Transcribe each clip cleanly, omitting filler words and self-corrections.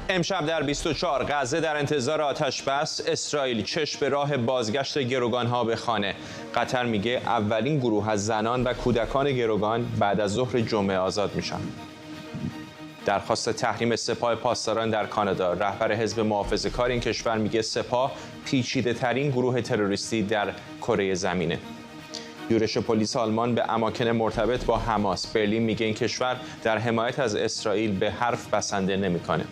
امشب در 24 غزه در انتظار آتش‌بس، اسرائیل چشم به راه بازگشت گروگان‌ها به خانه. قطر میگه اولین گروه از زنان و کودکان گروگان بعد از ظهر جمعه آزاد میشن. درخواست تحریم سپاه پاسداران در کانادا. رهبر حزب محافظه‌کار این کشور میگه سپاه پیچیده‌ترین گروه تروریستی در کره زمینه. یورش پلیس آلمان به اماکن مرتبط با حماس. برلین میگه این کشور در حمایت از اسرائیل به حرف بسنده نمیکنه.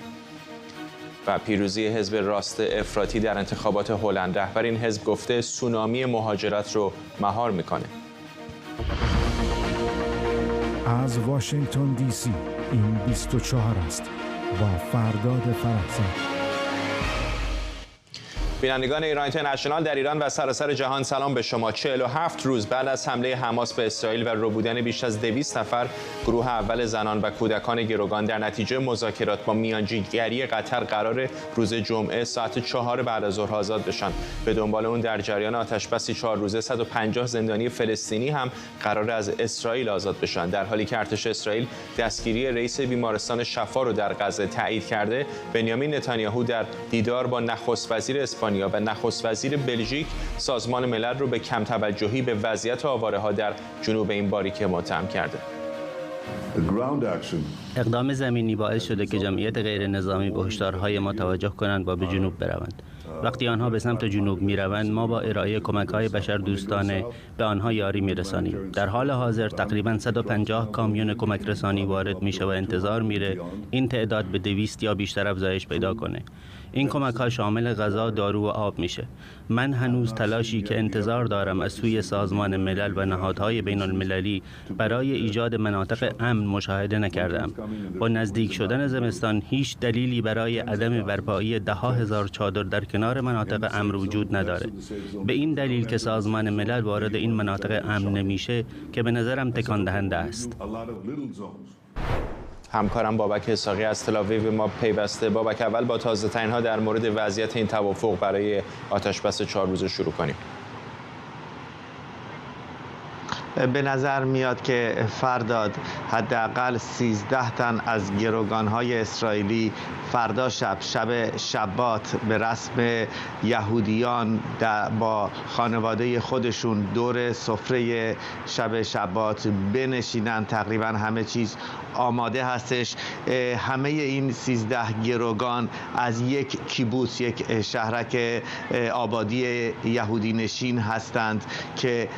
و پیروزی حزب راست افراطی در انتخابات هلند. رهبر این حزب گفته سونامی مهاجرت رو مهار میکنه. از واشنگتن دی سی این 24 است با فرداد فرحزاد. بینندگان ایران اینترنشنال در ایران و سراسر جهان سلام به شما. 47 روز بعد از حمله حماس به اسرائیل و ربودن بیش از 200 نفر گروه اول زنان و کودکان گروگان در نتیجه مذاکرات با میانجیگری قطر قرار روز جمعه ساعت 4 بعد از ظهر آزاد بشن. به دنبال اون در جریان آتش‌بسی 4 روزه 150 زندانی فلسطینی هم قرار از اسرائیل آزاد بشن. در حالی که ارتش اسرائیل دستگیری رئیس بیمارستان شفا رو در غزه تایید کرده، بنیامین نتانیاهو در دیدار با نخست وزیر اسپانیا و نخست وزیر بلژیک سازمان ملل رو به کم توجهی به وضعیت آواره‌ها در جنوب این باریکه متهم کرده. اقدام زمینی باعث شده که جمعیت غیر نظامی به هشدارهای ما توجه کنند و به جنوب بروند. وقتی آنها به سمت جنوب می روند، ما با ارائه کمک‌های بشردوستانه به آنها یاری می رسانیم. در حال حاضر تقریباً 150 کامیون کمک رسانی وارد میشه و انتظار میره این تعداد به 200 یا بیشتر افزایش پیدا کنه. این کمک‌ها شامل غذا، دارو و آب میشه. من هنوز تلاشی که انتظار دارم از سوی سازمان ملل و نهادهای بین المللی برای ایجاد مناطق امن مشاهده نکردم. با نزدیک شدن زمستان هیچ دلیلی برای عدم برپایی 10,000 چادر در کنار مناطق امن وجود نداره. به این دلیل که سازمان ملل وارد این مناطق امن نمیشه که به نظرم تکان دهنده است. همکارم بابک اسحاقی از تل‌آویو ما پیوسته. بابک، اول با تازه ترین ها در مورد وضعیت این توافق برای آتش‌بس 4 روزه شروع کنیم. به نظر میاد که فرداد حداقل 13 تن از گروگان‌های اسرائیلی فردا شب شبات به رسم یهودیان با خانواده خودشون دور سفره شب شبات بنشینن. تقریبا همه چیز آماده هستش. همه این 13 گروگان از یک کیبوتس، یک شهرک آبادی یهودی نشین هستند که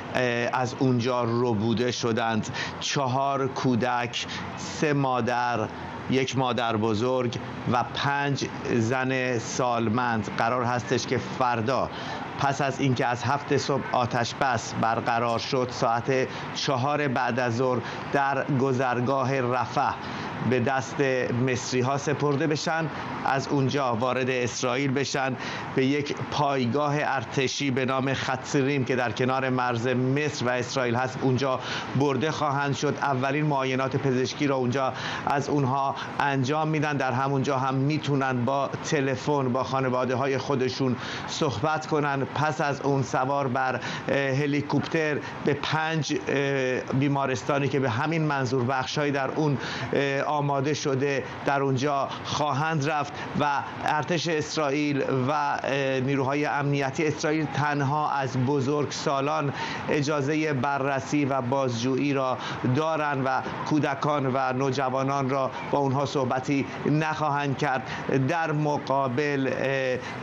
از اونجا ربوده شدند. 4 کودک، 3 مادر، 1 مادر بزرگ و 5 زن سالمند قرار هستش که فردا پس از اینکه از 7 صبح آتش بس برقرار شد ساعت 4 بعد از ظهر در گذرگاه رفح به دست مصری ها سپرده بشن، از اونجا وارد اسرائیل بشن، به یک پایگاه ارتشی به نام خطریم که در کنار مرز مصر و اسرائیل هست اونجا برده خواهند شد. اولین معاینات پزشکی را اونجا از اونها انجام میدن. در همونجا هم میتونن با تلفن با خانواده های خودشون صحبت کنن. پس از اون سوار بر هلیکوپتر به 5 بیمارستانی که به همین منظور بخش‌هایی در اون آماده شده در اونجا خواهند رفت و ارتش اسرائیل و نیروهای امنیتی اسرائیل تنها از بزرگسالان اجازه بررسی و بازجویی را دارند و کودکان و نوجوانان را با اونها صحبتی نخواهند کرد. در مقابل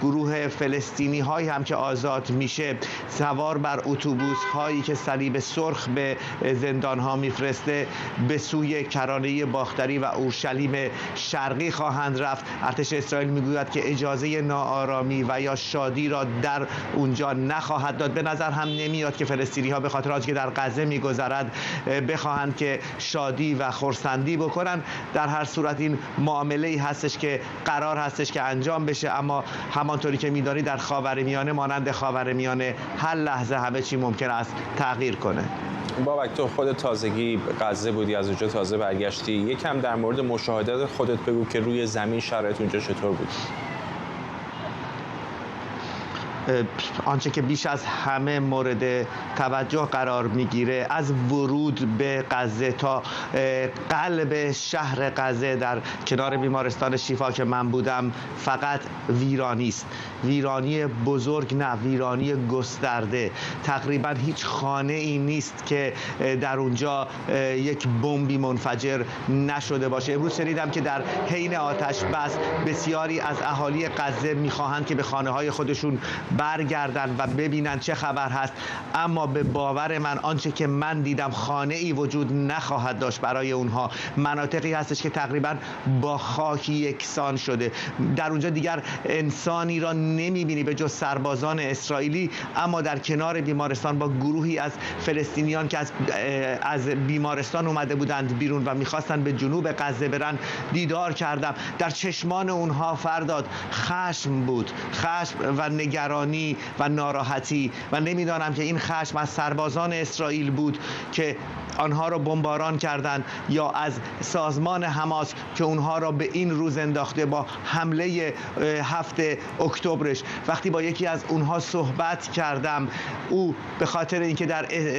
گروه فلسطینی هایی هم که آزاد میشه سوار بر اتوبوس هایی که صلیب سرخ به زندان ها میفرسته به سوی کرانه باختری و اورشلیم شرقی خواهند رفت. ارتش اسرائیل میگوید که اجازه ناآرامی و یا شادی را در اونجا نخواهد داد. به نظر هم نمیاد که فلسطینی ها به خاطر آنچه که در غزه میگذرد بخواهند که شادی و خرسندی بکنن. در هر صورت این معامله‌ای هستش که قرار هستش که انجام بشه، اما همانطوری که می‌دانی در خاورمیانه مانند خاورمیانه هر لحظه همه چی ممکن است تغییر کنه. بابک، تو خود تازگی غزه بودی، از اونجا تازه برگشتی. یکم در مورد مشاهدات خودت بگو که روی زمین شرایط اونجا چطور بود؟ آنچه که بیش از همه مورد توجه قرار میگیره از ورود به غزه تا قلب شهر غزه در کنار بیمارستان شفا که من بودم فقط ویرانی است. ویرانی بزرگ نه، ویرانی گسترده. تقریبا هیچ خانه ای نیست که در اونجا یک بمبی منفجر نشده باشه. امروز شنیدم که در حین آتش بس بسیاری از اهالی غزه میخواهند که به خانه های خودشون برگردن و ببینن چه خبر هست، اما به باور من آنچه که من دیدم خانه ای وجود نخواهد داشت برای اونها. مناطقی هستش که تقریبا با خاک یکسان شده. در اونجا دیگر انسانی را نمیبینی به جز سربازان اسرائیلی، اما در کنار بیمارستان با گروهی از فلسطینیان که از بیمارستان اومده بودند بیرون و میخواستن به جنوب غزه برن دیدار کردم. در چشمان اونها فرداد خشم بود، خشم و نگرانی و ناراحتی، و نمیدانم که این خشم از سربازان اسرائیل بود که آنها را بمباران کردند یا از سازمان حماس که اونها را به این روز انداخته با حمله 7 اکتبرش. وقتی با یکی از اونها صحبت کردم، او به خاطر اینکه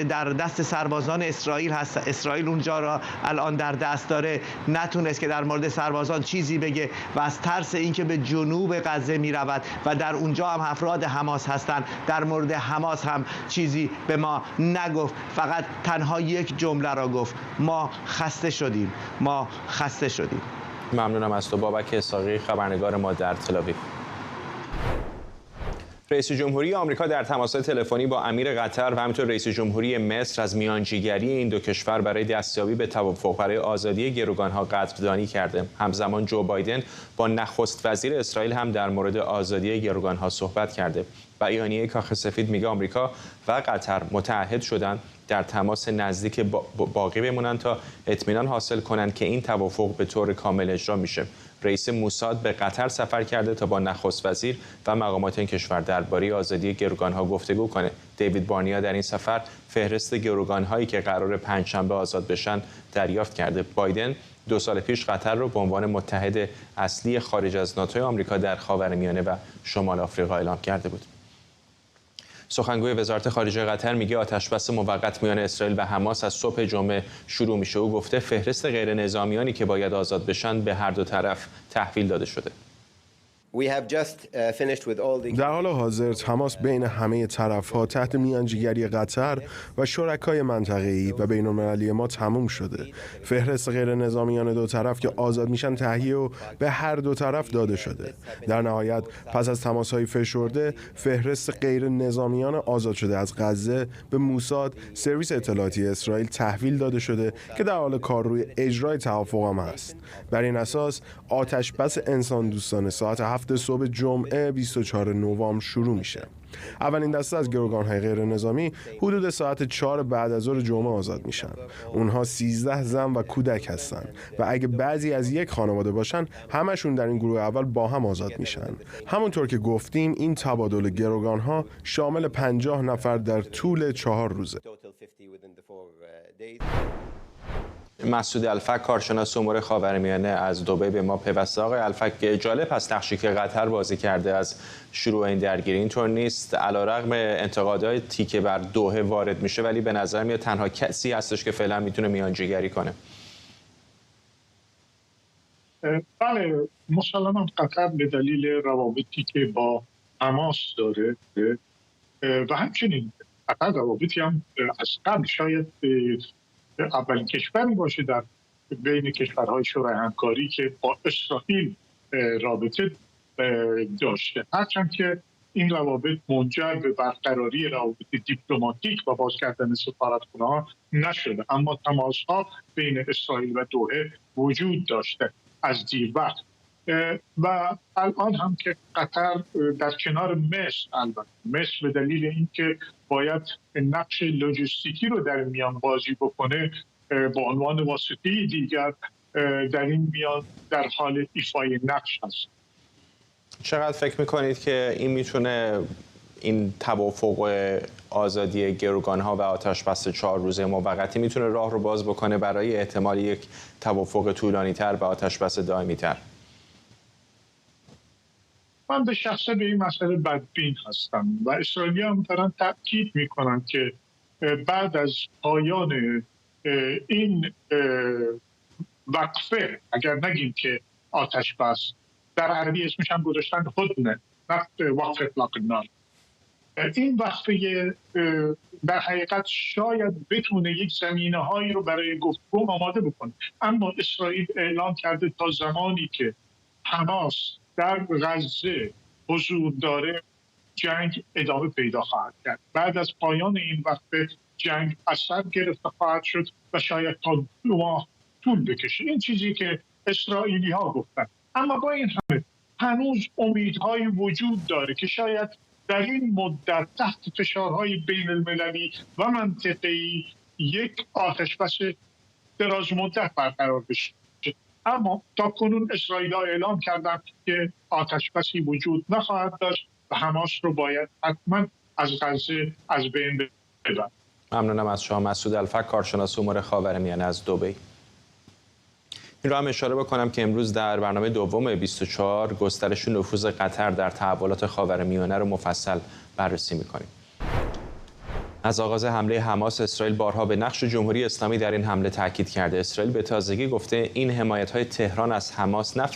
در دست سربازان اسرائیل هست، اسرائیل اونجا را الان در دست داره، نتونست که در مورد سربازان چیزی بگه و از ترس اینکه به جنوب غزه می رود و در اونجا هم افراد حماس هستند، در مورد حماس هم چیزی به ما نگفت. فقط تنها یک جمله را گفت: ما خسته شدیم، ما خسته شدیم. ممنونم از تو بابک اسحاقی، خبرنگار ما در تل‌آویو. رئیس جمهوری آمریکا در تماس‌های تلفنی با امیر قطر و همینطور رئیس جمهوری مصر از میانجیگری این دو کشور برای دستیابی به توافق برای آزادی گروگان‌ها قدردانی کرده. همزمان جو بایدن با نخست وزیر اسرائیل هم در مورد آزادی گروگان‌ها صحبت کرده. بیانیه کاخ سفید میگه آمریکا و قطر متعهد شدند در تماس نزدیک باقی بمونن تا اطمینان حاصل کنند که این توافق به طور کامل اجرا میشه. رئیس موساد به قطر سفر کرده تا با نخست وزیر و مقامات این کشور درباره آزادی گروگان‌ها گفتگو کنه. دیوید بارنیا در این سفر فهرست گروگان‌هایی که قرار پنجشنبه آزاد بشن دریافت کرده. بایدن 2 سال پیش قطر رو به عنوان متحد اصلی خارج از ناتو آمریکا در خاورمیانه و شمال آفریقا اعلام کرده بود. سخنگوی وزارت خارجه قطر میگه آتشبس موقت میان اسرائیل و حماس از صبح جمعه شروع میشه. او گفته فهرست غیر نظامیانی که باید آزاد بشن به هر دو طرف تحویل داده شده. در حال حاضر تماس بین همه طرف‌ها تحت میانجیگری قطر و شرکای منطقه‌ای و بین‌المللی ما تموم شده. فهرست غیر نظامیان دو طرف که آزاد میشن تهیه و به هر دو طرف داده شده. در نهایت پس از تماس‌های فشرده، فهرست غیر نظامیان آزاد شده از غزه به موساد، سرویس اطلاعاتی اسرائیل تحویل داده شده که در حال کار روی اجرای توافق هم است. بر این اساس آتش بس انسان دوستانه ساعت 7 صبح جمعه 24 نوامبر شروع میشه. اولین دسته از گروگان‌های غیر نظامی حدود ساعت 4 بعد از ظهر جمعه آزاد میشن. اونها 13 زن و کودک هستن و اگه بعضی از یک خانواده باشن همشون در این گروه اول با هم آزاد میشن. همونطور که گفتیم این تبادل گروگان‌ها شامل 50 نفر در طول 4 روزه. مسعود الفک کارشناس امور خاورمیانه از دبی به ما پیوسته. آقای الفک، جالب هست نقشی که قطر بازی کرده از شروع این درگیری. اینطور نیست علیرغم انتقاداتی که بر دوحه وارد میشه، ولی به نظر میاد تنها کسی هستش که فعلا میتونه میانجیگری کنه. بله، مسلماً قطر به دلیل روابطی که با حماس داره و همچنین قطر روابطی هم از قبل شاید اولین کشوری باشه در بین کشورهای شورای همکاری که با اسرائیل رابطه داشته، هرچند که این روابط منجر به برقراری روابط دیپلماتیک و باز کردن سفارتخانه‌ها نشده، اما تماس‌ها بین اسرائیل و دوحه وجود داشته از دیر وقت و الان هم که قطر در کنار مصر، البته مصر به دلیل اینکه باید نقش لوجستیکی رو در میان بازی بکنه با عنوان واسطه‌ای دیگر در این میان در حال ایفای نقش هست. چقدر فکر میکنید که این میتونه این توافق آزادی گروگان‌ها و آتش‌بس 4 روزه موقتی میتونه راه رو باز بکنه برای احتمال یک توافق طولانی‌تر و آتش‌بس دائمی‌تر؟ من به شخصه به این مسئله بدبین هستم و اسرائیلی‌ها دارن تأکید میکنن که بعد از پایان این وقفه، اگر نگیم که آتش بس، در عربی اسمش هم گذاشتن هدنه، وقفه اطلاق النار، این وقفه در حقیقت شاید بتونه یک زمینه‌هایی رو برای گفتگو آماده بکنه. اما اسرائیل اعلام کرده تا زمانی که حماس در غزه حضور داره جنگ ادامه پیدا خواهد کرد. بعد از پایان این وقفه جنگ از سر گرفته خواهد شد و شاید تا 2 ماه طول بکشه. این چیزی که اسرائیلی‌ها گفتن. اما با این همه هنوز امیدهایی وجود داره که شاید در این مدت تحت فشارهای بین المللی و منطقه‌ای یک آتش‌بس دراز مدت برقرار بشه. اما تا کنون اسرائیل‌ها اعلام کردند که آتش‌بسی وجود نخواهد داشت و حماس رو باید حتما از غزه از بین ببرد. ممنونم از شما مسعود الفک، کارشناس امور خاورمیانه از دبی. این را هم اشاره بکنم که امروز در برنامه دوم 24 گسترش نفوذ قطر در تحولات خاورمیانه رو مفصل بررسی می‌کنیم. از آغاز حمله حماس، اسرائیل بارها به نقش جمهوری اسلامی در این حمله تاکید کرده. اسرائیل به تازگی گفته این حمایت‌های تهران از حماس نه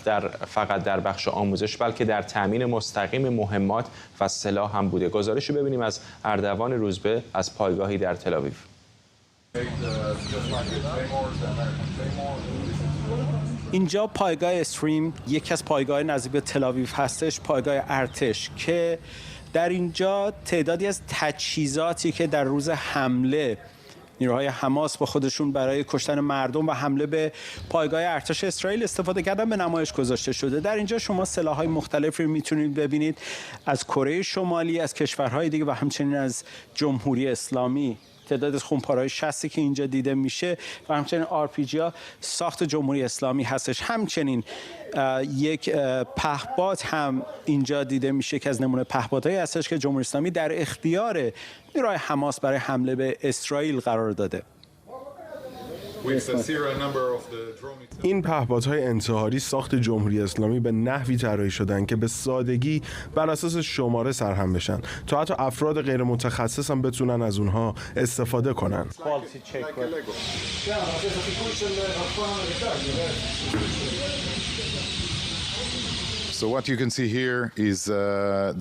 فقط در بخش آموزش بلکه در تامین مستقیم مهمات و سلاح هم بوده. گزارشی ببینیم از اردوان روزبه از پایگاهی در تل‌آویو. اینجا پایگاه استریم یکی از پایگاه نزدیک به تل‌آویو هستش، پایگاه ارتش، که در اینجا تعدادی از تجهیزاتی که در روز حمله نیروهای حماس با خودشون برای کشتن مردم و حمله به پایگاه ارتش اسرائیل استفاده کردن به نمایش گذاشته شده. در اینجا شما سلاح‌های مختلفی رو میتونید ببینید، از کره شمالی، از کشورهای دیگه و همچنین از جمهوری اسلامی. تعداد از خونپاره‌های 60 که اینجا دیده میشه و همچنین آرپیجی‌ها ساخت جمهوری اسلامی هستش. همچنین یک پهپاد هم اینجا دیده میشه که از نمونه پهپادهایی هستش که جمهوری اسلامی در اختیار نیروهای حماس برای حمله به اسرائیل قرار داده. این پهپادهای انتحاری ساخت جمهوری اسلامی به نحوی طراحی شدن که به سادگی بر اساس شماره سرهم بشن تا حتی افراد غیر متخصص هم بتونن از اونها استفاده کنن. So what you can see here is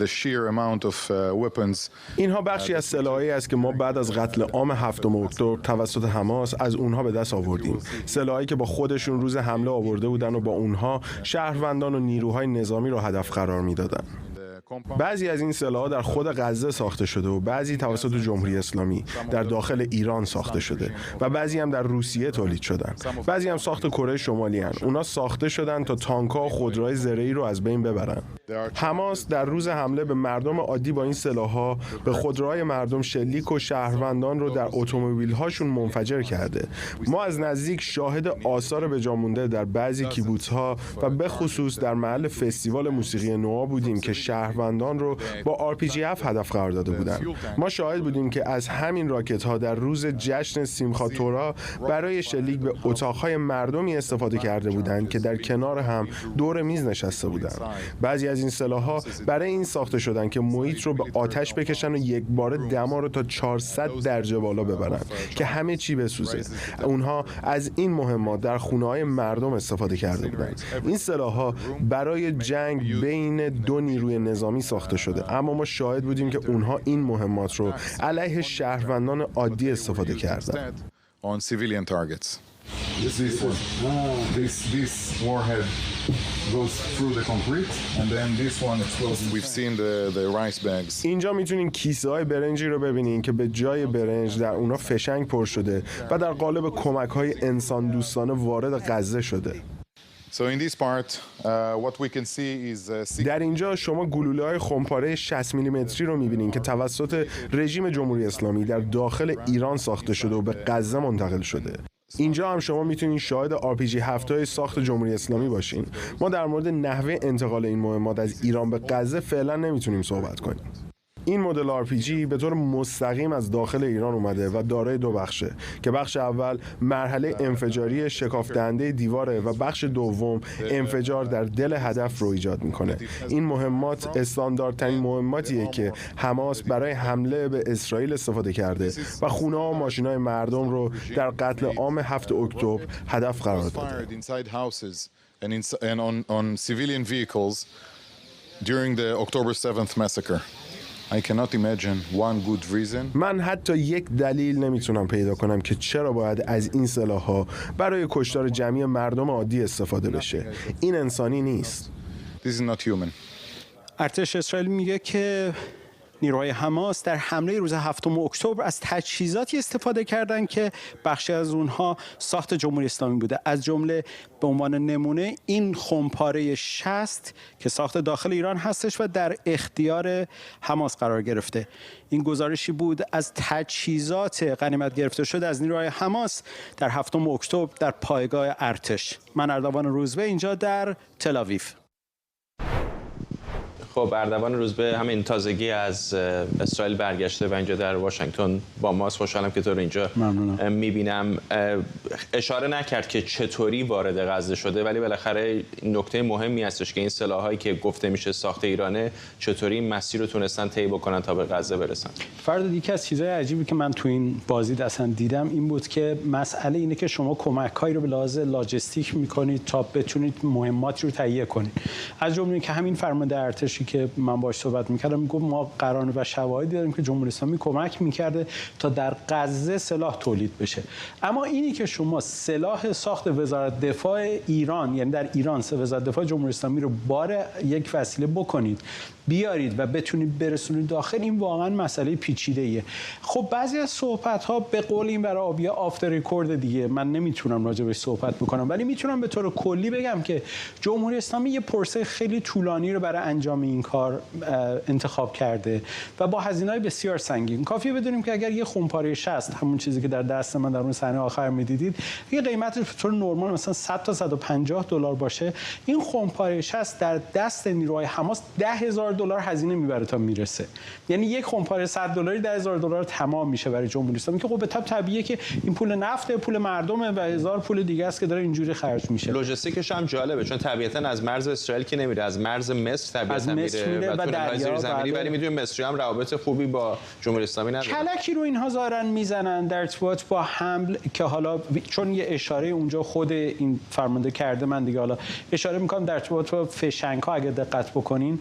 the sheer amount of weapons. اینها بخشی از سلاحی است که ما بعد از قتل عام 7 اکتبر توسط حماس از اونها به دست آوردیم. سلاحی که با خودشون روز حمله آورده بودن و با اونها شهروندان و نیروهای نظامی رو هدف قرار میدادن. بعضی از این سلاح‌ها در خود غزه ساخته شده و بعضی توسط جمهوری اسلامی در داخل ایران ساخته شده و بعضی هم در روسیه تولید شدن. بعضی هم ساخت کره شمالی هستند. اونا ساخته شدن تا تانک‌ها و خودروهای زرهی رو از بین ببرن. حماس در روز حمله به مردم عادی با این سلاح‌ها به خودروهای مردم شلیک و شهروندان رو در اتومبیل‌هاشون منفجر کرده. ما از نزدیک شاهد آثار به جا مونده در بعضی کیبوتس‌ها و به خصوص در محل فستیوال موسیقی نوآ بودیم که شهروندان رو با RPG-7 هدف قرار داده بودند. ما شاهد بودیم که از همین راکت‌ها در روز جشن سیمخات تورا برای شلیک به اتاق‌های مردمی استفاده کرده بودند که در کنار هم دور میز نشسته بودند. بعضی از این سلاح‌ها برای این ساخته شدن که محیط رو به آتش بکشن و یک بار دما رو تا 400 درجه بالا ببرن که همه چی بسوزه. اونها از این مهمات در خونه‌های مردم استفاده کرده بودند. این سلاح‌ها برای جنگ بین دو نیروی نظامی ساخته شده، اما ما شاهد بودیم که اونها این مهمات رو علیه شهروندان عادی استفاده کردند. This warhead goes through the concrete and then this one explodes. We've seen the rice bags. اینجا میتونین کیسه‌های برنجی رو ببینین که به جای برنج در اونا فشنگ پر شده و در قالب کمک‌های انسان دوستانه وارد غزه شده. So in this part, what we can see is در اینجا شما گلوله‌های خمپاره 60 میلیمتری رو می‌بینید که توسط رژیم جمهوری اسلامی در داخل ایران ساخته شده و به غزه منتقل شده. اینجا هم شما میتونید شاهد RPG-7 های ساخت جمهوری اسلامی باشین. ما در مورد نحوه انتقال این مهمات از ایران به غزه فعلا نمیتونیم صحبت کنیم. این مدل RPG به طور مستقیم از داخل ایران اومده و دارای دو بخشه که بخش اول مرحله انفجاری شکاف‌دهنده دیواره و بخش دوم انفجار در دل هدف رو ایجاد میکنه. این مهمات استانداردترین مهماتیه که حماس برای حمله به اسرائیل استفاده کرده و خونه‌ها و ماشین‌های مردم رو در قتل عام 7 اکتبر هدف قرار داده. And on civilian vehicles during the October 7th massacre. I cannot imagine one good reason. من حتی یک دلیل نمیتونم پیدا کنم که چرا باید از این سلاح‌ها برای کشتار جمعی مردم عادی استفاده بشه. این انسانی نیست. This is not human. ارتش اسرائیل میگه که نیروهای حماس در حمله روز 7 اکتبر از تجهیزاتی استفاده کردند که بخشی از اونها ساخت جمهوری اسلامی بوده. از جمله به عنوان نمونه این خمپاره 60 که ساخت داخل ایران هستش و در اختیار حماس قرار گرفته. این گزارشی بود از تجهیزات غنیمت گرفته شده از نیروهای حماس در 7 اکتبر در پایگاه ارتش. من اردوان روزبه اینجا در تل‌آویو. خب اردوان روزبه همین تازگی از اسرائیل برگشته و اینجا در واشنگتن با ماست. خوشحالم که تو رو اینجا میبینم. اشاره نکرد که چطوری وارد غزه شده، ولی بالاخره نکته مهمی هستش که این سلاحایی که گفته میشه ساخت ایرانه چطوری این مسیر رو تونستن طی بکنن تا به غزه برسن. فردا یکی از چیزهای عجیبی که من تو این بازی اصلا دیدم این بود که مسئله اینه که شما کمک‌هایی رو به لحاظ لاجستیک میکنید تا بتونید مهماتی رو تهیه کنید. از جمله که همین فرمانده ارتشی که من باهاش صحبت می‌کردم میگفت ما قرائن و شواهدی داریم که جمهوری اسلامی کمک می‌کرده تا در غزه سلاح تولید بشه. اما اینی که شما سلاح ساخت وزارت دفاع ایران، یعنی در ایران وزارت دفاع جمهوری اسلامی رو بار یک وسیله بکنید بیارید و بتونید برسونید داخل، این واقعا مسئله پیچیده‌ایه. خب بعضی از صحبت‌ها به قول این برای آبیا آفتر ریکورد دیگه من نمیتونم راجع بهش صحبت بکنم، ولی میتونم به طور کلی بگم که جمهوری اسلامی یه پروسه خیلی طولانی رو برای انجام این کار انتخاب کرده و با هزینه‌های بسیار سنگین. کافیه بدونیم که اگر یه خمپاره 60 همون چیزی که در دست من در اون صحنه آخر می‌دیدید یه قیمتش به طور نرمال مثلا 100 تا 150 دلار باشه، این خمپاره 60 در دست نیروهای حماس $10,000 هزینه میبره تا میرسه. یعنی یک خمپاره 100 دلاری $10,000 تمام میشه برای جمهوری اسلامی که خب به طبیعیه که این پول نفت، پول مردمه و هزار پول دیگه است که داره اینجوری خرج میشه. لوجستیکش هم جالبه چون طبیعتا از مرز اسرائیل که نمیره، از مرز مصر طبیعتا میره و تونل‌های زیرزمینی، ولی میدونیم مصری هم روابط خوبی با جمهوری اسلامی نداره. کلکی رو اینها ظاهرن میزنن در ارتباط با حمل که حالا چون یه اشاره اونجا خود این فرمانده کرده، من دیگه حالا اشاره میکنم در ارتباط با فشنگ‌ها اگه دقت بکنین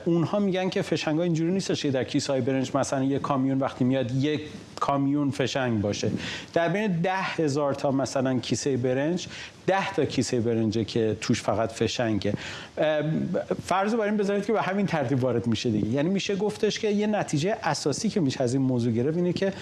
اونها میگن که فشنگ‌ها اینجوری نیستش که در کیسه‌های برنج مثلا یک کامیون وقتی میاد یک کامیون فشنگ باشه. در بین 10,000 تا مثلا کیسه برنج 10 تا کیسه برنجه که توش فقط فشنگه. فرض بر این بذارید که به همین ترتیب وارد میشه دیگه. یعنی میشه گفتش که یه نتیجه اساسی که میشه از این موضوع گرفت اینه که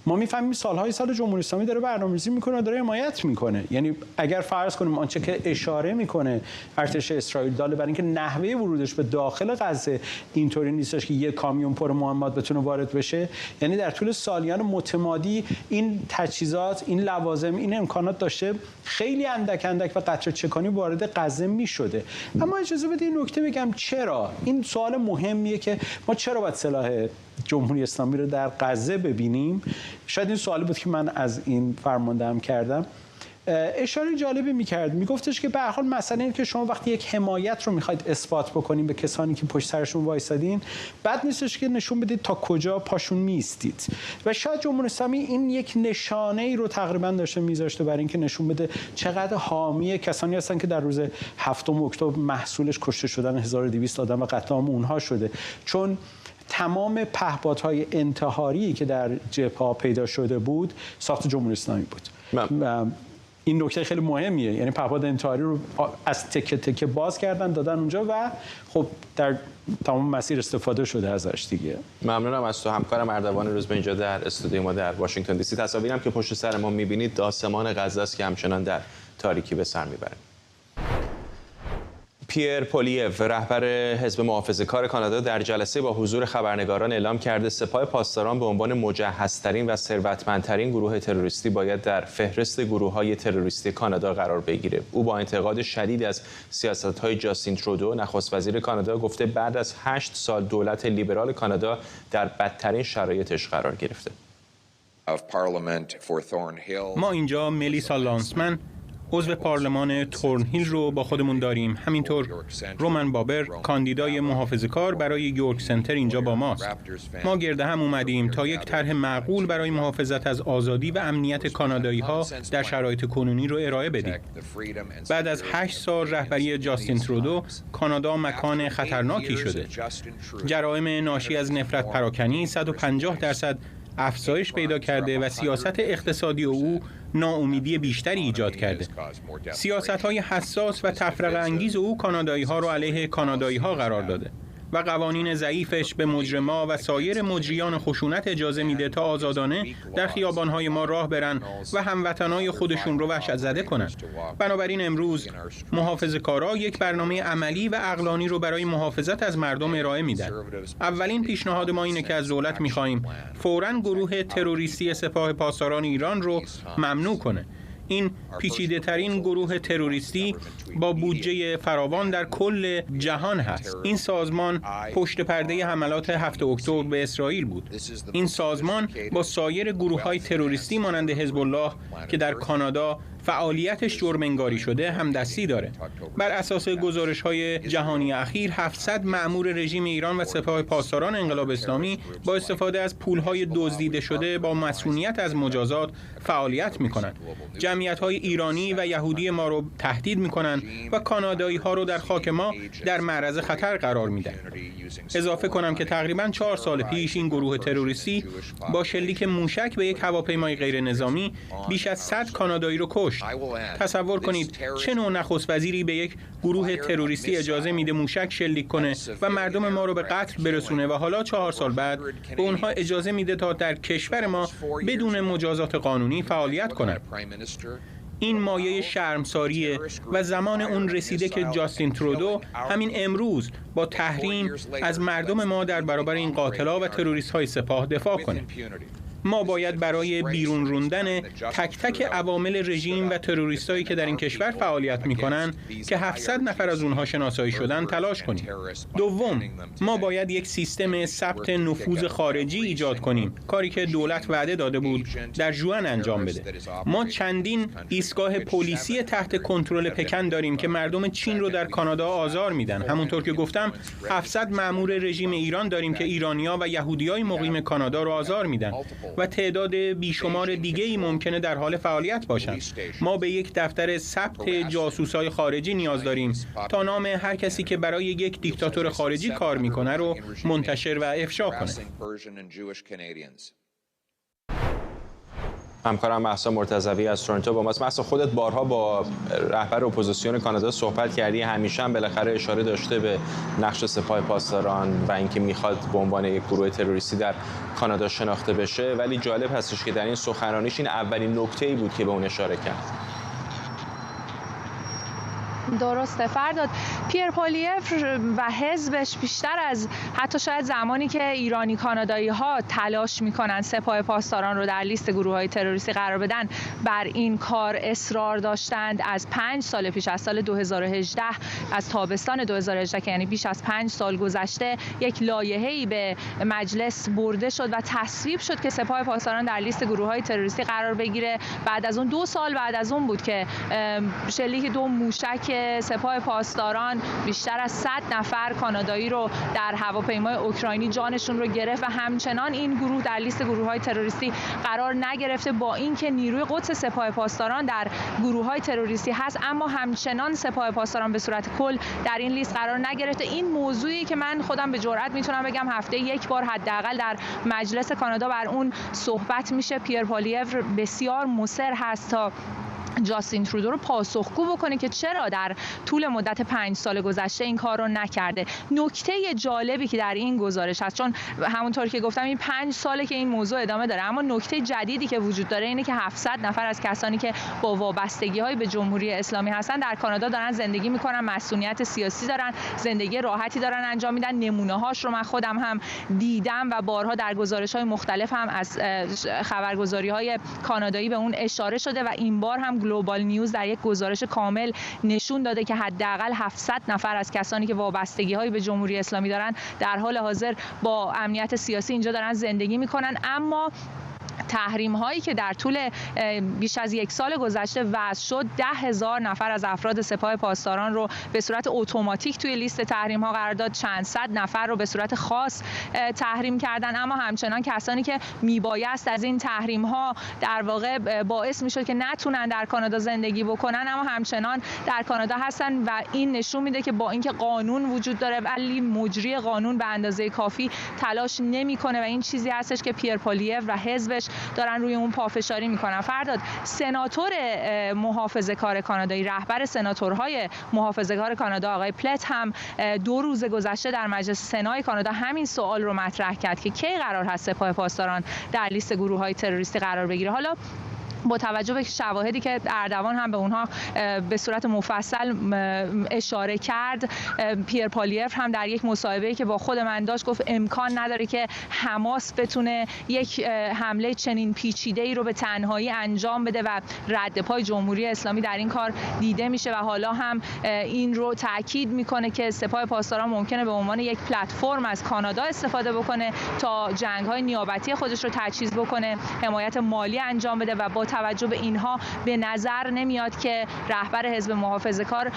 ما میفهمیم سالهای سال جمهوری اسلامی داره برنامه‌ریزی میکنه و داره حمایت میکنه. یعنی اگر فرض کنیم آنچه که اشاره میکنه ارتش اسرائیل داله برای اینکه نحوه ورودش به داخل غزه اینطوری نیستش که یک کامیون پر مهمات بتونه وارد بشه، یعنی در طول سالیان متمادی این تجهیزات، این لوازم، این امکانات داشته خیلی اندک و قطره چکانی وارد غزه میشده. اما اجازه بدید این نکته بگم چرا این سوال مهمیه که ما چرا باید سلاح جمهوری اسلامی رو در غزه ببینیم. شاید این سوالی بود که من از این فرمانده هم کردم. اشاره جالبی میکرد، میگفتش که به هر حال مسئله اینه که شما وقتی یک حمایت رو میخواید اثبات بکنین به کسانی که پشت سرشون وایسادین، بد نیستش که نشون بدید تا کجا پاشون میستید. و شاید جمهوری اسلامی این یک نشانه ای رو تقریبا داشته میذاشته برای اینکه نشون بده چقدر حامی کسانی هستن که در روز 7 اکتبر محصولش کشته شدن 1200 آدم و قتل عام اونها شده. چون تمام پهپادهای انتحاری که در جبهه پیدا شده بود ساخت جمهوری اسلامی بود. این نکته خیلی مهمیه، یعنی پهپاد انتحاری رو از تکه تکه باز کردن دادن اونجا و خب در تمام مسیر استفاده شده ازش دیگه. ممنونم از تو همکارم اردوان روزبه اینجا در استودیو ما در واشنگتن دی سی. تصاویرم که پشت سر ما می‌بینید آسمان غزه است که همچنان در تاریکی به سر میبره. پیر پولیو رهبر حزب محافظه‌کار کانادا در جلسه با حضور خبرنگاران اعلام کرده سپاه پاسداران به عنوان مجهزترین و ثروتمندترین گروه تروریستی باید در فهرست گروه‌های تروریستی کانادا قرار بگیره. او با انتقاد شدید از سیاست‌های جاستین ترودو نخست وزیر کانادا گفته بعد از 8 سال دولت لیبرال کانادا در بدترین شرایطش قرار گرفته. ما اینجا ملیسا لانسمن عضو پارلمان تورنهیل رو با خودمون داریم. همینطور رومن بابر کاندیدای محافظه‌کار برای یورک سنتر اینجا با ماست. ما گرد هم اومدیم تا یک طرح معقول برای محافظت از آزادی و امنیت کانادایی‌ها در شرایط کنونی رو ارائه بدیم. بعد از 8 سال رهبری جاستین ترودو کانادا مکان خطرناکی شده. جرائم ناشی از نفرت پراکنی 150% افزایش پیدا کرده و سیاست اقتصادی او ناامیدی بیشتری ایجاد کرده. سیاست‌های حساس و تفرقه انگیز او کانادایی‌ها را علیه کانادایی‌ها قرار داده و قوانین ضعیفش به مجرما و سایر مجریان خشونت اجازه میده تا آزادانه در خیابان‌های ما راه برن و هموطنای خودشون رو وحشت زده کنن. بنابراین امروز محافظه‌کارا یک برنامه عملی و عقلانی رو برای محافظت از مردم ارائه میدن. اولین پیشنهاد ما اینه که از دولت می‌خوایم فوراً گروه تروریستی سپاه پاسداران ایران رو ممنوع کنه. این پیچیده ترین گروه تروریستی با بودجه فراوان در کل جهان هست. این سازمان پشت پرده حملات 7 اکتبر به اسرائیل بود. این سازمان با سایر گروه‌های تروریستی مانند حزب الله که در کانادا فعالیتش جرم انگاری شده همدستی داره. بر اساس گزارش‌های جهانی اخیر 700 مأمور رژیم ایران و سپاه پاسداران انقلاب اسلامی با استفاده از پول‌های دزدیده شده با مسئولیت از مجازات فعالیت می‌کنند. جمعیت‌های ایرانی و یهودی ما رو تهدید می‌کنند و کانادایی‌ها رو در خاک ما در معرض خطر قرار میدن. اضافه کنم که تقریباً 4 سال پیش این گروه تروریستی با شلیک موشک به یک هواپیمای غیر نظامی بیش از 100 کانادایی رو کشت. تصور کنید چه نوع نخست وزیری به یک گروه تروریستی اجازه میده موشک شلیک کنه و مردم ما رو به قتل برسونه و حالا 4 سال بعد به اونها اجازه میده تا در کشور ما بدون مجازات قانونی فعالیت کنند. این مایه شرمساریه و زمان اون رسیده که جاستین ترودو همین امروز با تحریم از مردم ما در برابر این قاتلا و تروریست‌های سپاه دفاع کنه. ما باید برای بیرون روندن تک تک عوامل رژیم و تروریستایی که در این کشور فعالیت میکنن که 700 نفر از اونها شناسایی شدن تلاش کنیم. دوم، ما باید یک سیستم ثبت نفوذ خارجی ایجاد کنیم، کاری که دولت وعده داده بود در ژوئن انجام بده. ما چندین ایستگاه پلیسی تحت کنترل پکن داریم که مردم چین رو در کانادا آزار میدن. همونطور که گفتم 700 مأمور رژیم ایران داریم که ایرانی‌ها و یهودیای مقیم کانادا رو آزار میدن و تعداد بیشمار دیگه‌ای ممکنه در حال فعالیت باشند. ما به یک دفتر ثبت جاسوسای خارجی نیاز داریم تا نام هر کسی که برای یک دیکتاتور خارجی کار میکنه رو منتشر و افشا کنه. همکارم مهسا مرتضوی از تورنتو با ماست. مهسا، خودت بارها با رهبر اپوزیسیون کانادا صحبت کردی، همیشه هم بالاخره اشاره داشته به نقش سپاه پاسداران و اینکه میخواد به عنوان یک گروه تروریستی در کانادا شناخته بشه، ولی جالب هستش که در این سخنرانیش این اولین نکته‌ای بود که به اون اشاره کرد. درسته فرداد، پیر پولیف و حزبش بیشتر از حتی شاید زمانی که ایرانی کانادایی ها تلاش میکنن سپاه پاسداران رو در لیست گروه های تروریستی قرار بدن بر این کار اصرار داشتند. از 5 سال پیش، از سال 2018، از تابستان 2018 که یعنی بیش از 5 سال گذشته، یک لایحه‌ای به مجلس برده شد و تصویب شد که سپاه پاسداران در لیست گروه های تروریستی قرار بگیره. بعد از اون 2 سال بعد از اون بود که شلیک 2 موشک سپاه پاسداران بیشتر از 100 نفر کانادایی رو در هواپیمای اوکراینی جانشون رو گرفت و همچنان این گروه در لیست گروه‌های تروریستی قرار نگرفته، با اینکه نیروی قدس سپاه پاسداران در گروه‌های تروریستی هست، اما همچنان سپاه پاسداران به صورت کل در این لیست قرار نگرفته. این موضوعی که من خودم به جرئت میتونم بگم هفته یک بار حداقل در مجلس کانادا بر اون صحبت میشه. پیر پولیو بسیار مصر هست تا جاستین ترودو رو پاسخگو بکنه که چرا در طول مدت 5 سال گذشته این کار رو نکرده. نکته جالبی که در این گزارش هست، چون همونطور که گفتم این 5 ساله که این موضوع ادامه داره، اما نکته جدیدی که وجود داره اینه که 700 نفر از کسانی که با وابستگی‌های به جمهوری اسلامی هستن در کانادا دارن زندگی میکنن، مسئولیت سیاسی دارن، زندگی راحتی دارن انجام میدن. نمونه‌هاش رو من خودم هم دیدم و بارها در گزارش‌های مختلف هم از خبرگزاری‌های کانادایی به اون اشاره شده و این بار هم گلوبال نیوز در یک گزارش کامل نشون داده که حداقل 700 نفر از کسانی که وابستگی‌های به جمهوری اسلامی دارن در حال حاضر با امنیت سیاسی اینجا دارن زندگی میکنن. اما تحریم هایی که در طول بیش از 1 سال گذشته وضع شد، 10,000 نفر از افراد سپاه پاسداران رو به صورت اتوماتیک توی لیست تحریم ها قرار داد، چند صد نفر رو به صورت خاص تحریم کردن. اما همچنان کسانی که میبایست از این تحریم ها در واقع باعث میشد که نتونن در کانادا زندگی بکنن، اما همچنان در کانادا هستن و این نشون میده که با اینکه قانون وجود داره ولی مجری قانون به اندازه کافی تلاش نمیکنه و این چیزی هستش که پیر پالیو و حزبش دارن روی اون پافشاری میکنن. فرداد، سناتور محافظه‌کار کانادایی، رهبر سناتورهای محافظه‌کار کانادا آقای پلت هم 2 روز گذشته در مجلس سنای کانادا همین سوال رو مطرح کرد که کی قرار هست سپاه پاسداران در لیست گروه‌های تروریستی قرار بگیره. حالا با توجه به شواهدی که اردوان هم به اونها به صورت مفصل اشاره کرد، پیر پالیف هم در یک مصاحبه‌ای که با خود من داشت گفت امکان نداره که حماس بتونه یک حمله چنین پیچیده‌ای رو به تنهایی انجام بده و رد پای جمهوری اسلامی در این کار دیده میشه و حالا هم این رو تاکید میکنه که سپاه پاسداران ممکنه به عنوان یک پلتفرم از کانادا استفاده بکنه تا جنگ‌های نیابتی خودش رو تجهیز بکنه، حمایت مالی انجام بده و با توجه به اینها به نظر نمیاد که رهبر حزب محافظه‌کار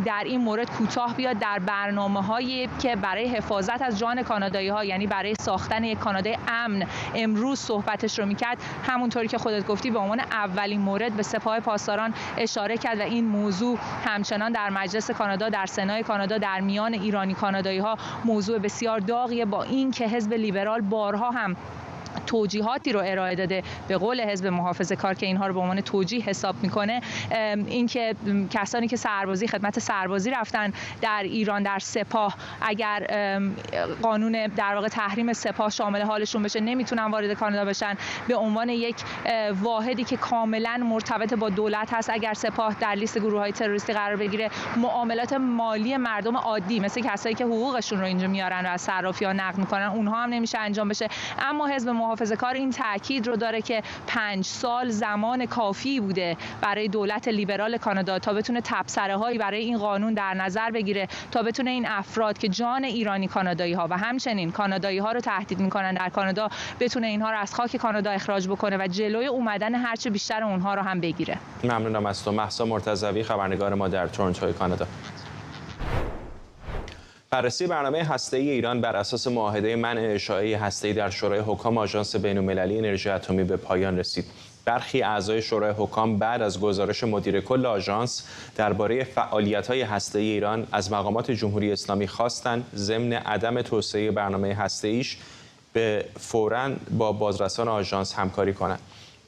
در این مورد کوتاه بیاد در برنامه‌هایی که برای حفاظت از جان کانادایی‌ها، یعنی برای ساختن یک کانادای امن امروز صحبتش رو میکرد. همونطوری که خودت گفتی به عنوان اولین مورد به سپاه پاسداران اشاره کرد و این موضوع همچنان در مجلس کانادا، در سنای کانادا، در میان ایرانی کانادایی‌ها موضوع بسیار داغیه، با این که حزب لیبرال بارها هم توجیهاتی رو ارائه داده به قول حزب محافظه‌کار که اینها رو به عنوان توجیه حساب میکنه، اینکه کسانی که خدمت سربازی رفتن در ایران در سپاه، اگر قانون در واقع تحریم سپاه شامل حالشون بشه نمیتونن وارد کانادا بشن. به عنوان یک واحدی که کاملا مرتبط با دولت هست، اگر سپاه در لیست گروه‌های تروریستی قرار بگیره، معاملات مالی مردم عادی مثل کسایی که حقوقشون رو اینجا میارن و از صرافی‌ها نقد میکنن اونها هم نمیشه انجام بشه. اما حزب محافظه‌کار این تاکید رو داره که 5 سال زمان کافی بوده برای دولت لیبرال کانادا تا بتونه تبصره‌هایی برای این قانون در نظر بگیره، تا بتونه این افراد که جان ایرانی کانادایی‌ها و همچنین کانادایی‌ها رو تهدید می‌کنن در کانادا، بتونه اینها رو از خاک کانادا اخراج بکنه و جلوی اومدن هرچه بیشتر اونها رو هم بگیره. ممنونم از تو مهسا مرتضوی، خبرنگار ما در تورنتو کانادا. بررسی برنامه هسته‌ای ایران بر اساس معاهده منع اشاعه هسته‌ای در شورای حکام آژانس بین‌المللی انرژی اتمی به پایان رسید. برخی اعضای شورای حکام بعد از گزارش مدیر کل آژانس درباره فعالیت‌های هسته‌ای ایران از مقامات جمهوری اسلامی خواستند ضمن عدم توسعه برنامه هسته‌ایش به فوراً با بازرسان آژانس همکاری کنند.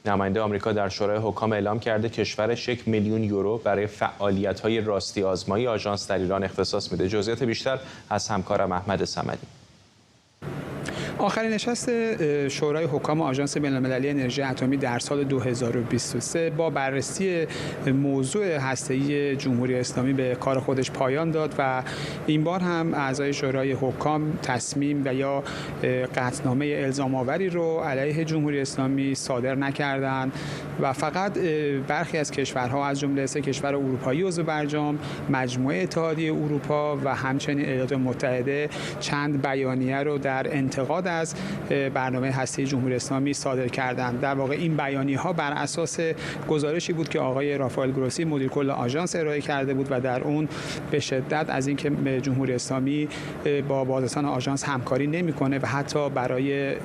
نماینده آمریکا در شورای حکام اعلام کرده کشورش 1 میلیون یورو برای فعالیت‌های راستی آزمایی آژانس در ایران اختصاص میده. جزئیات بیشتر از همکارم احمد صمدی. آخرین نشست شورای حکام آژانس بین‌المللی انرژی اتمی در سال 2023 با بررسی موضوع هسته‌ای جمهوری اسلامی به کار خودش پایان داد و این بار هم اعضای شورای حکام تصمیم و یا قطعنامه الزام آوری رو علیه جمهوری اسلامی صادر نکردند و فقط برخی از کشورها از جمله 3 کشور اروپایی عضو برجام، مجموعه اتحادیه اروپا و همچنین ایالات متحده چند بیانیه رو در انتقاد از برنامه هسته‌ای جمهوری اسلامی صادر کردند. در واقع این بیانیه‌ها بر اساس گزارشی بود که آقای رافائل گروسی مدیر کل آژانس ارائه کرده بود و در اون به شدت از اینکه جمهوری اسلامی با بازرسان آژانس همکاری نمی‌کنه و حتی برای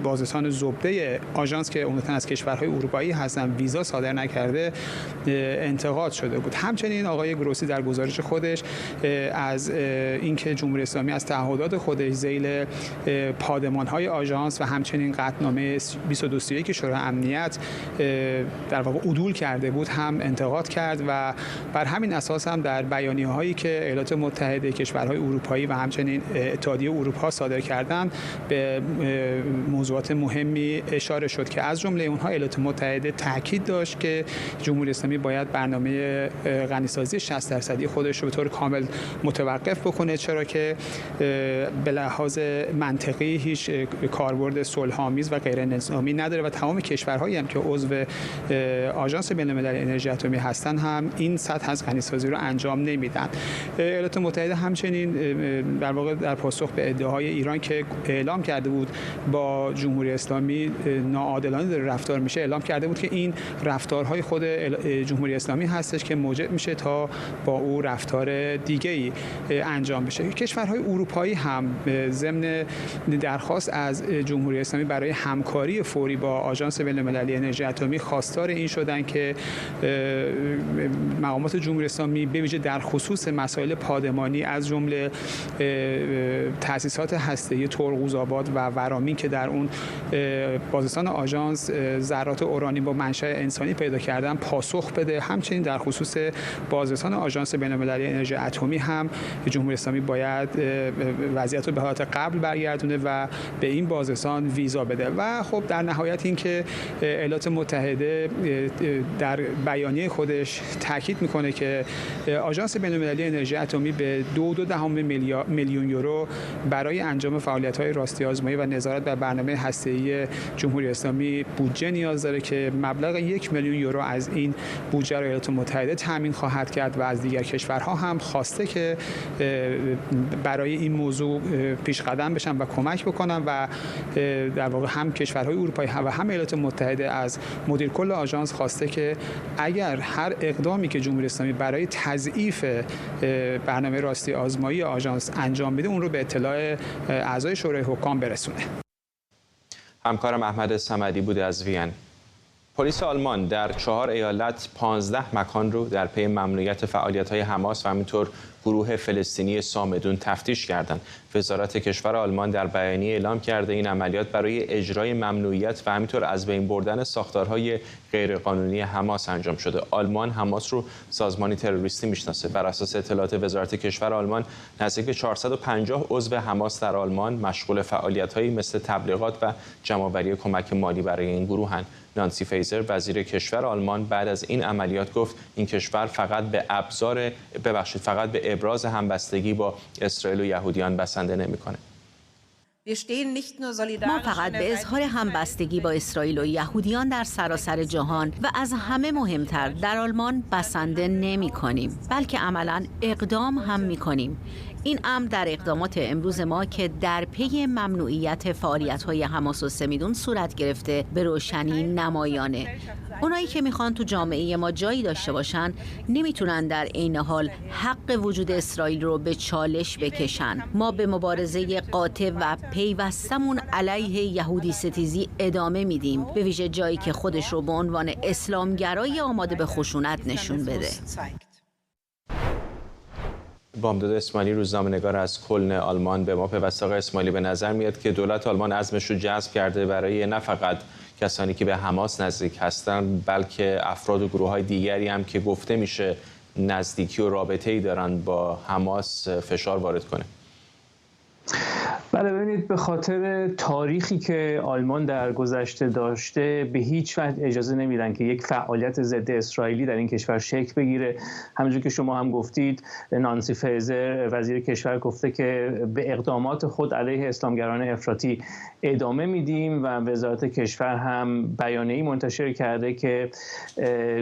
بازرسان زبده آژانس که عمدتاً از کشورهای اروپایی هستن ویزا صادر نکرده انتقاد شده بود. همچنین آقای گروسی در گزارش خودش از اینکه جمهوری اسلامی از تعهدات خودش ذیل پادمان‌های آژانس و همچنین قطعنامه 2231 شورای امنیت در واقع عدول کرده بود هم انتقاد کرد و بر همین اساس هم در بیانیه‌هایی که ایالات متحده، کشورهای اروپایی و همچنین اتحادیه اروپا صادر کردند به موضوعات مهمی اشاره شد که از جمله اونها ایالات متحده تاکید داشت که جمهوری اسلامی باید برنامه غنیسازی 60% خودش رو به طور کامل متوقف بکنه، چرا که به لحاظ منطقی هیچ کاربرد صلح‌آمیز و غیر نظامی نداره و تمام کشورهایی هم که عضو آژانس بین‌المللی انرژی اتمی هستن هم این سطح از غنیسازی رو انجام نمیدن. ایالات متحده همچنین در واقع در پاسخ به ادعاهای ایران که اعلام کرده بود با جمهوری اسلامی ناعادلانه داره رفتار میشه، اعلام کرده بود که این رفتارهای خود جمهوری اسلامی هستش که موجب میشه تا با او رفتار دیگه‌ای انجام بشه. کشورهای اروپایی هم ضمن درخواست از جمهوری اسلامی برای همکاری فوری با آژانس بین‌المللی انرژی اتمی خواستار این شدن که مقامات جمهوری اسلامی به ویژه در خصوص مسائل پادمانی از جمله تأسیسات هسته‌ای ترقوزآباد و ورامین که در اون بازرسان آژانس ذرات اورانی با منشأ انسانی پیدا کردن پاسخ بده. همچنین در خصوص بازرسان آژانس بین‌المللی انرژی اتمی هم جمهوری اسلامی باید وضعیت رو به حالت قبل برگردونه و به این بازرسان ویزا بده. و خب در نهایت این که ایالات متحده در بیانیه خودش تاکید میکنه که آژانس بین‌المللی انرژی اتمی به 2.2 میلیون یورو برای انجام فعالیت‌های راستی آزمایی و نظارت بر برنامه هسته‌ای جمهوری اسلامی بودجه نیاز داره که مبلغ 1 میلیون یورو از این بودجه را ایالات متحده تامین خواهد کرد و از دیگر کشورها هم خواسته که برای این موضوع پیش قدم بشن و کمک بکنن و در واقع هم کشورهای اروپایی و هم ایالات متحده از مدیر کل آژانس خواسته که اگر هر اقدامی که جمهوری اسلامی برای تضعیف برنامه راستی آزمایی آژانس انجام بده اون رو به اطلاع اعضای شورای حکام برسونه. همکارم احمد صمدی بوده از وین. پلیس آلمان در 4 ایالت 15 مکان رو در پی ممنوعیت فعالیت‌های حماس و همینطور گروه فلسطینی صامدون تفتیش کردند. وزارت کشور آلمان در بیانیه اعلام کرده این عملیات برای اجرای ممنوعیت و همینطور از بین بردن ساختارهای غیرقانونی حماس انجام شده. آلمان حماس رو سازمانی تروریستی میشناسه. بر اساس اطلاعات وزارت کشور آلمان نزدیک به 450 عضو حماس در آلمان مشغول فعالیت‌هایی مثل تبلیغات و جمع‌آوری کمک مالی برای این گروهند. نانسی فیزر وزیر کشور آلمان بعد از این عملیات گفت این کشور فقط به ابراز همبستگی با اسرائیل و یهودیان بسنده نمیکنه. ما فقط به اظهار همبستگی با اسرائیل و یهودیان در سراسر جهان و از همه مهمتر در آلمان بسنده نمی کنیم، بلکه عملاً اقدام هم می کنیم. این امر در اقدامات امروز ما که در پی ممنوعیت فعالیت‌های حماس و صمیدون صورت گرفته به روشنی نمایانه. اونایی که میخوان تو جامعه ما جایی داشته باشن نمیتونن در عین حال حق وجود اسرائیل رو به چالش بکشن. ما به مبارزه قاطع و پیوستمون علیه یهودی ستیزی ادامه میدیم، به ویژه جایی که خودش رو به عنوان اسلامگرایی آماده به خشونت نشون بده. بامداد اسماعیلی روزنامه‌نگار از کلن آلمان به ما پیوسته. آقای اسماعیلی، به نظر میاد که دولت آلمان عزمش رو جذب کرده برای نه فقط کسانی که به حماس نزدیک هستند بلکه افراد و گروه‌های دیگری هم که گفته میشه نزدیکی و رابطه‌ای دارن با حماس فشار وارد کنه. بله، ببینید به خاطر تاریخی که آلمان در گذشته داشته به هیچ وجه اجازه نمیدن که یک فعالیت ضد اسرائیلی در این کشور شکل بگیره. همونجور که شما هم گفتید، نانسی فیزر وزیر کشور گفته که به اقدامات خود علیه اسلامگران افراطی ادامه میدیم و وزارت کشور هم بیانیه‌ای منتشر کرده که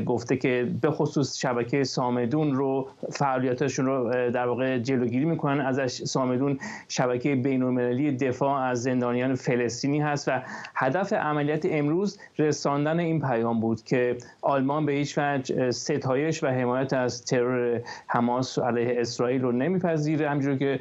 گفته که به خصوص شبکه صامدون رو فعالیتاشون رو در واقع جلوگیری میکنن ازش. صامدون شبکه بین‌المللی دفاع از زندانیان فلسطینی هست و هدف عملیات امروز رساندن این پیام بود که آلمان به هیچ وجه ستایش و حمایت از ترور حماس علیه اسرائیل رو نمیپذیره. همونجوری که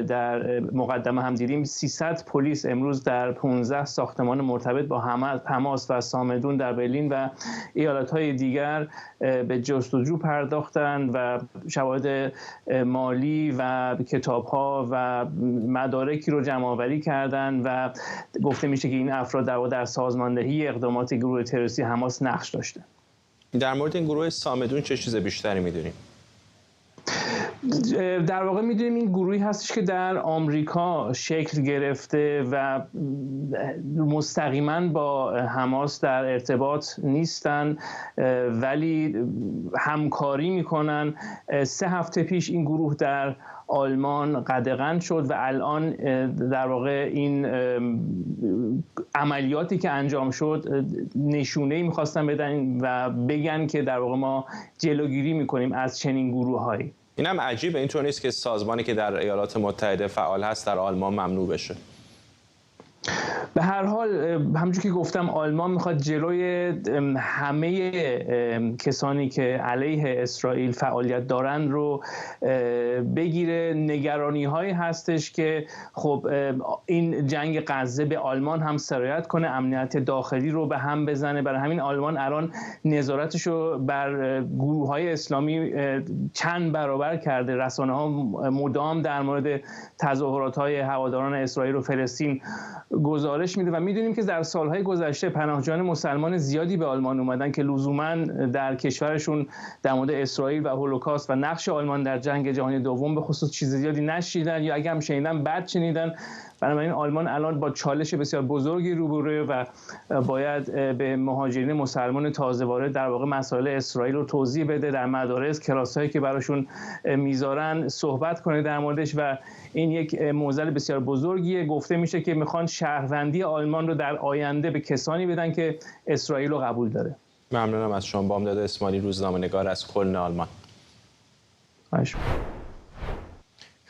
در مقدمه هم دیدیم 300 پلیس امروز در 15 ساختمان مرتبط با حماس و صامدون در برلین و ایالت‌های دیگر به جستجو پرداختند و شواهد مالی و کتاب‌ها و مدارکی رو رو جمع‌آوری کردن و گفته میشه که این افراد در سازماندهی اقدامات گروه تروریستی حماس نقش داشتن. در مورد این گروه صامدون چه چیز بیشتری میدونیم؟ در واقع میدونیم این گروهی هستش که در آمریکا شکل گرفته و مستقیما با حماس در ارتباط نیستن ولی همکاری میکنن. 3 هفته پیش این گروه در آلمان قدغن شد و الان در واقع این عملیاتی که انجام شد نشونه‌ای می‌خواستن بدن و بگن که در واقع ما جلوگیری می‌کنیم از چنین گروه‌هایی. اینم عجیبه، اینطور نیست که سازمانی که در ایالات متحده فعال هست در آلمان ممنوع بشه. به هر حال همونجور که گفتم آلمان میخواد جلوی همه کسانی که علیه اسرائیل فعالیت دارن رو بگیره. نگرانی هایی هستش که خب این جنگ غزه به آلمان هم سرایت کنه، امنیت داخلی رو به هم بزنه. برای همین آلمان الان نظارتش رو بر گروه های اسلامی چند برابر کرده. رسانه ها مدام در مورد تظاهرات های هواداران اسرائیل و فلسطین گزارش میده و میدونیم که در سالهای گذشته پناهجویان مسلمان زیادی به آلمان اومدن که لزوما در کشورشون در مورد اسرائیل و هولوکاست و نقش آلمان در جنگ جهانی دوم به خصوص چیز زیادی نشیدن یا اگه هم شنیدن بد شنیدن. بنابراین آلمان الان با چالش بسیار بزرگی روبروه و باید به مهاجرین مسلمان تازه وارد در واقع مسائل اسرائیل رو توضیح بده، در مدارس کلاسایی که براشون میذارن صحبت کنه در موردش و این یک معضل بسیار بزرگیه. گفته میشه که میخوان شهروندی آلمان رو در آینده به کسانی بدن که اسرائیل رو قبول داره. ممنونم از شما. بامداد اسماعیلی، روزنامه‌نگار از کلن آلمان.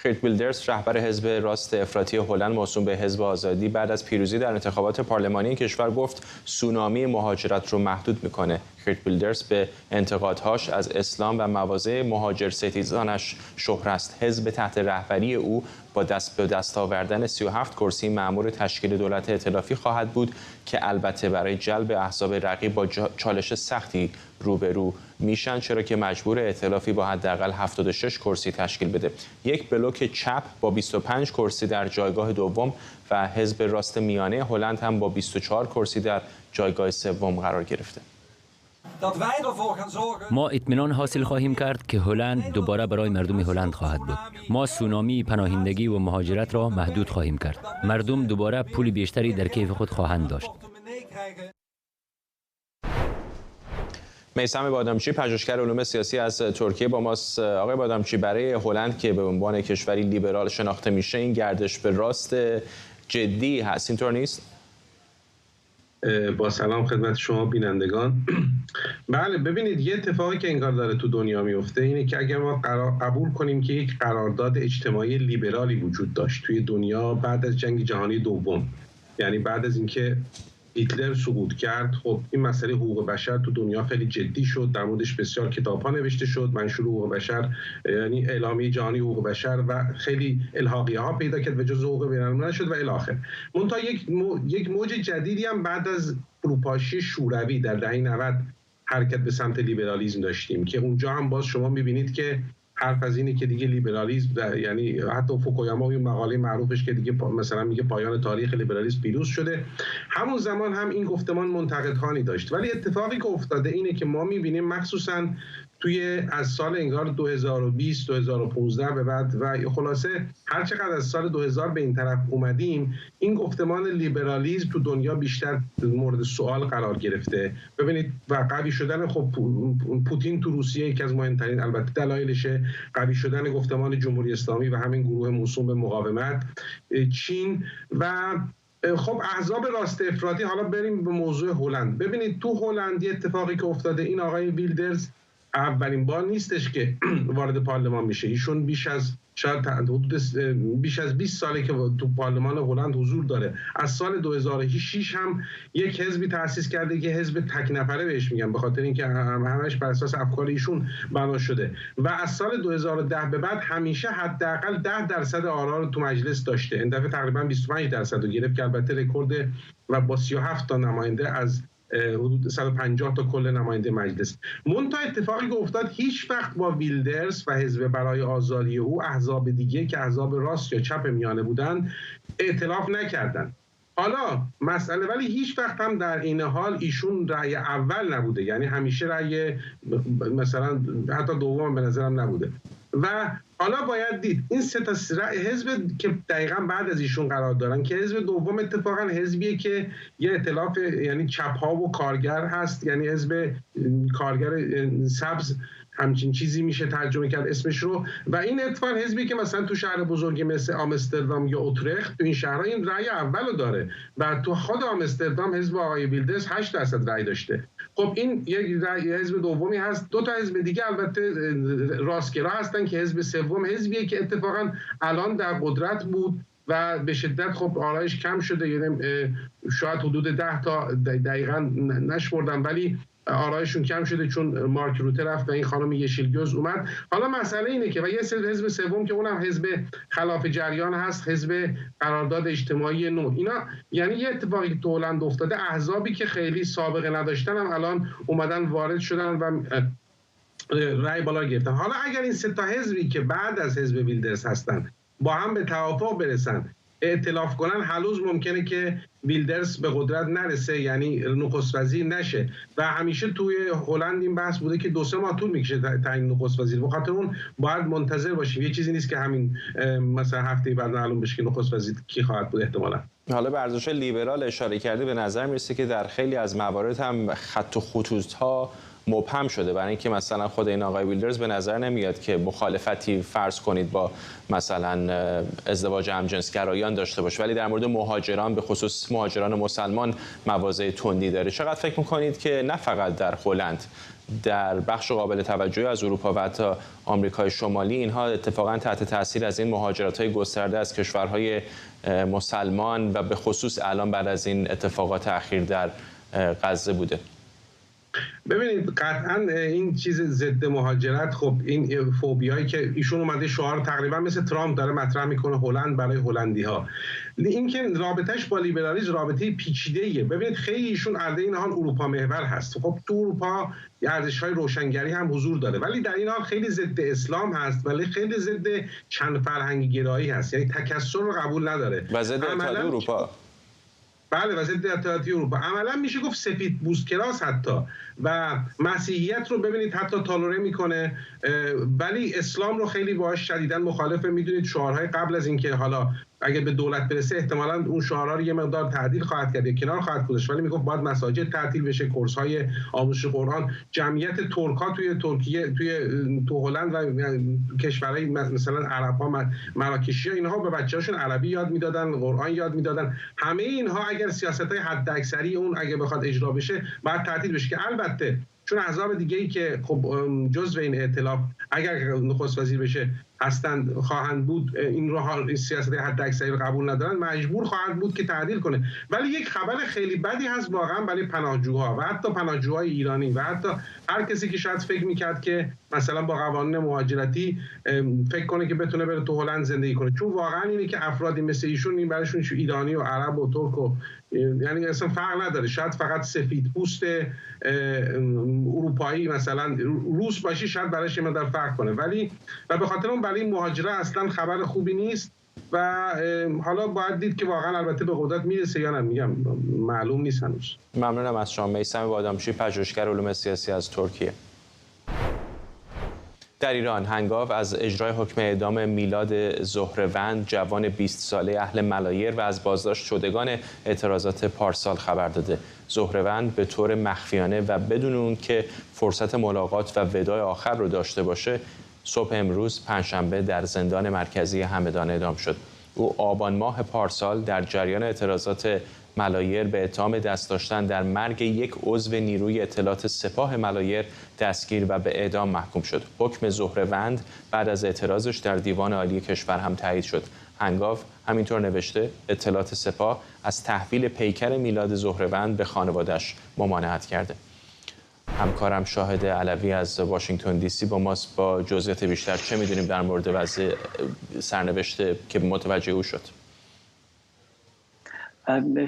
گرت ویلدرز، رهبر حزب راست افراطی هلند موسوم به حزب آزادی، بعد از پیروزی در انتخابات پارلمانی کشور گفت سونامی مهاجرت رو محدود میکنه. گرت ویلدرز به انتقادهاش از اسلام و مواضع مهاجر ستیزانش شهره است. حزب تحت رهبری او با دست به دست آوردن 37 کرسی مأمور تشکیل دولت ائتلافی خواهد بود که البته برای جلب احزاب رقیب با چالش سختی روبرو میشن، چرا که مجبور ائتلافی با حداقل 76 کرسی تشکیل بده. یک بلوک چپ با 25 کرسی در جایگاه دوم و حزب راست میانه هلند هم با 24 کرسی در جایگاه سوم قرار گرفته. ما اطمینان حاصل خواهیم کرد که هلند دوباره برای مردم هلند خواهد بود. ما سونامی پناهندگی و مهاجرت را محدود خواهیم کرد. مردم دوباره پول بیشتری در کیف خود خواهند داشت. میثم بادامچی، پژوهشگر علوم سیاسی از ترکیه با ماست. آقای بادامچی، برای هلند که به عنوان کشوری لیبرال شناخته میشه این گردش به راست جدی هست، اینطور نیست؟ با سلام خدمت شما بینندگان. بله، ببینید یه اتفاقی که انگار داره تو دنیا میفته اینه که اگر ما قبول کنیم که یک قرارداد اجتماعی لیبرالی وجود داشت توی دنیا بعد از جنگ جهانی دوم، یعنی بعد از اینکه هیتلر سقوط کرد، خب این مسئله حقوق بشر تو دنیا خیلی جدی شد، در موردش بسیار کتاب‌ها نوشته شد، منشور حقوق بشر یعنی اعلامیه جهانی حقوق بشر و خیلی الحاقیه‌ها پیدا کرد و جزء حقوق بین‌المللی شد و الی آخر. منتها یک موج جدیدی هم بعد از فروپاشی شوروی در دهه 90 حرکت به سمت لیبرالیسم داشتیم که اونجا هم باز شما می‌بینید که حرف از اینه که دیگه لیبرالیسم یعنی حتی فوکویاما اون مقاله معروفش که دیگه مثلا میگه پایان تاریخ لیبرالیسم پیروز شده، همون زمان هم این گفتمان منتقدخوانی داشت. ولی اتفاقی که افتاده اینه که ما میبینیم مخصوصا توی از سال انگار 2020 2015 به بعد و خلاصه هر چقدر از سال 2000 به این طرف اومدیم این گفتمان لیبرالیسم تو دنیا بیشتر مورد سوال قرار گرفته. ببینید و قوی شدن خب پوتین تو روسیه یکی از مهمترین البته دلایلشه، قوی شدن گفتمان جمهوری اسلامی و همین گروه موسوم به مقاومت، چین و خب احزاب راست افراطی. حالا بریم به موضوع هلند. ببینید تو هلند اتفاقی که افتاده، این آقای ویلدرز اولین بار نیستش که وارد پارلمان میشه. ایشون بیش از شاید حدود بیش از 20 ساله که تو پارلمان هلند حضور داره. از سال 2006 هم یک حزبی تأسیس کرده که حزب تک نفره بهش میگن، به خاطر اینکه همش بر اساس افکار ایشون بنا شده و از سال 2010 به بعد همیشه حداقل 10% آرا رو تو مجلس داشته. این دفعه تقریبا 25% رو گرفت که البته رکورد و با 37 تا نماینده از حدود 150 تا کل نماینده مجلس. منتها اتفاقی که افتاد هیچ وقت با ویلدرز و حزب برای آزادی او احزاب دیگه که احزاب راست یا چپ میانه بودن ائتلاف نکردن. حالا مسئله ولی هیچ وقت هم در این حال ایشون رأی اول نبوده، یعنی همیشه رأی مثلا حتی دوم به نظرم نبوده و حالا باید دید این سه تا حزب که دقیقاً بعد از ایشون قرار دارن که حزب دوم اتفاقا حزبیه که یه ائتلاف یعنی چپ ها و کارگر هست، یعنی حزب کارگر سبز همچین چیزی میشه ترجمه کرد اسمش رو، و این اتفاق حزبی که مثلا تو شهر بزرگی مثل آمستردام یا اوترخت تو این شهرها این رأی اولو داره و تو خود آمستردام حزب آقای ویلدرز 8% رأی داشته. خب این یک حزب دومی هست. دو تا حزب دیگه البته راستگرا هستن که حزب سوم حزبیه که اتفاقا الان در قدرت بود و به شدت خب آرایش کم شده، یعنی شاید حدود 10 تا دقیقاً نشمردم ولی آرایشون کم شده چون مارک روته رفت و این خانم یشیلگوز اومد. حالا مسئله اینه که و یه حزب سوم که اونم حزب خلاف جریان هست، حزب قرارداد اجتماعی نو. اینا یعنی یه اتفاقی که تو هلند افتاده، احزابی که خیلی سابقه نداشتن هم الان اومدن وارد شدن و رأی بالا گرفتن. حالا اگر این سه تا حزبی که بعد از حزب ویلدرز هستن با هم به توافق برسن، ائتلاف کنن، هنوز ممکنه که ویلدرز به قدرت نرسه، یعنی نخست وزیر نشه و همیشه توی هلند این بحث بوده که 2-3 ماه طول میکشه تعیین نخست وزیر. به خاطر اون باید منتظر باشیم، یه چیزی نیست که همین مثلا هفته بعد معلوم بشه که نخست وزیر کی خواهد بود احتمالاً. حالا به ارزش لیبرال اشاره کردی، به نظر میرسه که در خیلی از موارد هم خط و خطوط‌ها مبهم شده، برای اینکه مثلا خود این آقای ویلدرز به نظر نمیاد که مخالفتی فرض کنید با مثلا ازدواج همجنسگرایان داشته باشه، ولی در مورد مهاجران به خصوص مهاجران مسلمان مواضع تندی داره. چقدر فکر میکنید که نه فقط در هلند، در بخش قابل توجهی از اروپا و حتی آمریکای شمالی اینها اتفاقا تحت تاثیر از این مهاجرت‌های گسترده از کشورهای مسلمان و به خصوص الان بعد از این اتفاقات اخیر در غزه بوده؟ ببینید قطعا این چیز ضد مهاجرت، خب این فوبیایی که ایشون اومده شعار تقریبا مثل ترامپ داره مطرح میکنه هلند برای هلندی ها، این که رابطهش با لیبرالیسم رابطه پیچیده‌ایه. ببینید خیلی ایشون علیه این حال اروپا محور هست. خب تو اروپا ارزش‌های روشنگری هم حضور داره، ولی در این حال خیلی ضد اسلام هست، ولی خیلی ضد چند فرهنگی گرایی هست، یعنی تکثر رو قبول نداره و ضد اتحادیه اروپا. بله و ضد اتحادیه اروپا عملا میشه گفت سفید پوست کلاس حتی، و مسیحیت رو ببینید حتی تالوره میکنه، ولی اسلام رو خیلی باهاش شدیداً مخالفه. میدونید شعارهای قبل از اینکه حالا اگه به دولت برسه احتمالاً اون شعارها رو یه مقدار تعدیل خواهد کرد یا کنار خواهد گذاشت، ولی میگفت باید مساجد تعطیل بشه، کورس‌های آموزش قرآن. جمعیت ترک‌ها توی ترکیه تو هلند و کشورهای مثلا عرب‌ها، مراکشی‌ها، اینها به بچه‌هاشون عربی یاد میدادن، قرآن یاد میدادن. همه اینها اگر سیاست‌های حداکثری اون اگه بخواد اجرا بشه باید تعطیل بشه، که البته چون احزاب دیگه‌ای که خب جزو این ائتلاف اگر نخست وزیر بشه هستند خواهند بود، این رو سیاست حداکثری رو قبول ندارن، مجبور خواهد بود که تعدیل کنه. ولی یک خبر خیلی بدی هست واقعا برای پناهجوها و حتی پناهجوهای ایرانی و حتی هر کسی که شاید فکر میکرد که مثلا با قوانین مهاجرتی فکر کنه که بتونه بره تو هلند زندگی کنه، چون واقعا اینه که افرادی مثل ایشون این براشون ایرانی و عرب و ترک و یعنی اصلا فرق نداره، شاید فقط سفید پوست اروپایی مثلا روس باشی شاید براش یه مقدار فرق کنه، ولی و به خاطر اون برای مهاجرت اصلا خبر خوبی نیست و حالا باید دید که واقعا البته به قدرت میرسه یا نه، میگم معلوم نیست هنوز. ممنونم از شما. میثم بادامچی، پژوهشگر علوم سیاسی از ترکیه. در ایران هنگاو از اجرای حکم اعدام میلاد زهره‌وند، جوان 20 ساله اهل ملایر و از بازداشت شدگان اعتراضات پارسال خبر داده. زهره‌وند به طور مخفیانه و بدون اون که فرصت ملاقات و وداع آخر رو داشته باشه، صبح امروز پنجشنبه در زندان مرکزی همدان اعدام شد. او آبان ماه پارسال در جریان اعتراضات ملایر به اتهام دست داشتن در مرگ یک عضو نیروی اطلاعات سپاه ملایر دستگیر و به اعدام محکوم شد. حکم زهره‌وند بعد از اعتراضش در دیوان عالی کشور هم تایید شد. هنگاو همینطور نوشته اطلاعات سپاه از تحویل پیکر میلاد زهره‌وند به خانواده‌اش ممانعت کرده. همکارم شاهد علوی از واشنگتن دی سی با ماست با جزئیات بیشتر. چه می‌دونیم در مورد وضع سرنوشت که متوجه او شد؟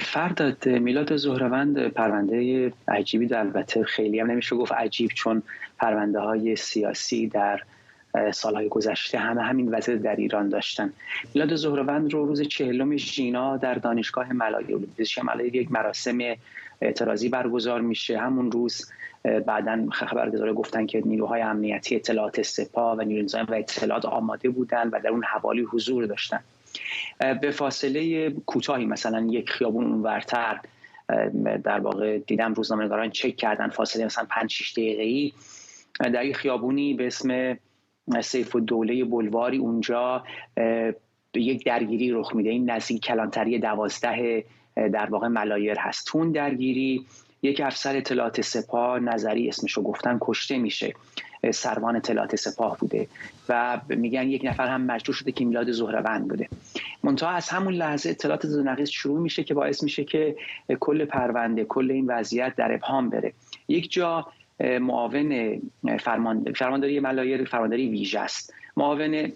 فرداد، میلاد زهروند پرونده عجیبی در، البته خیلی هم نمیشه گفت عجیب، چون پرونده های سیاسی در سالهای گذشته همین وضع در ایران داشتن. میلاد زهروند رو روز 40 ژینا در دانشگاه ملایل یک مراسم اعتراضی برگزار میشه. همون روز بعداً خبرگزارا گفتن که نیروهای امنیتی اطلاعات سپاه و نیروی نظامی و اطلاعات آماده بودن و در اون حوالی حضور داشتن. به فاصله کوتاهی، مثلا یک خیابون اونورتر، در واقع دیدم روزنامه‌نگاران چک کردن، فاصله مثلا 5-6 دقیقه‌ای در یک خیابونی به اسم سیف‌الدوله بلواری، اونجا یک درگیری رخ میده. این نزدیک کلانتری 12 در واقع ملایر هست. تو اون درگیری یک افسر اطلاعات سپاه، نظری اسمشو گفتن، کشته میشه. سروان اطلاعات سپاه بوده و میگن یک نفر هم مجروح شده که میلاد زهروند بوده. منتها از همون لحظه اطلاعات نقیض شروع میشه که باعث میشه که کل پرونده، کل این وضعیت در ابهام بره. یک جا معاون فرمانداری ملایر، فرمانداری ویژه است، معاون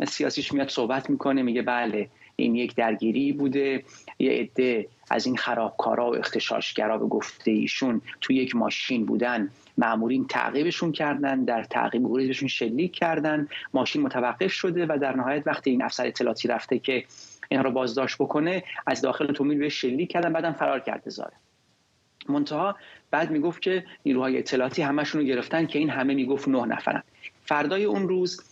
سیاسیش میاد صحبت میکنه، میگه بله این یک درگیری بوده، یه عده از این خرابکارا و اغتشاشگرا به گفته ایشون تو یک ماشین بودن، مامورین تعقیبشون کردن، در تعقیب گریزشون شلیک کردن، ماشین متوقف شده و در نهایت وقتی این افسر اطلاعاتی رفته که اینا رو بازداشت بکنه، از داخل اتومبیل به شلیک کردن، بعدم فرار کرده زاره. منتها بعد میگفت که نیروهای اطلاعاتی همشون رو گرفتن که این همه میگفت 9 نفرن. فردای اون روز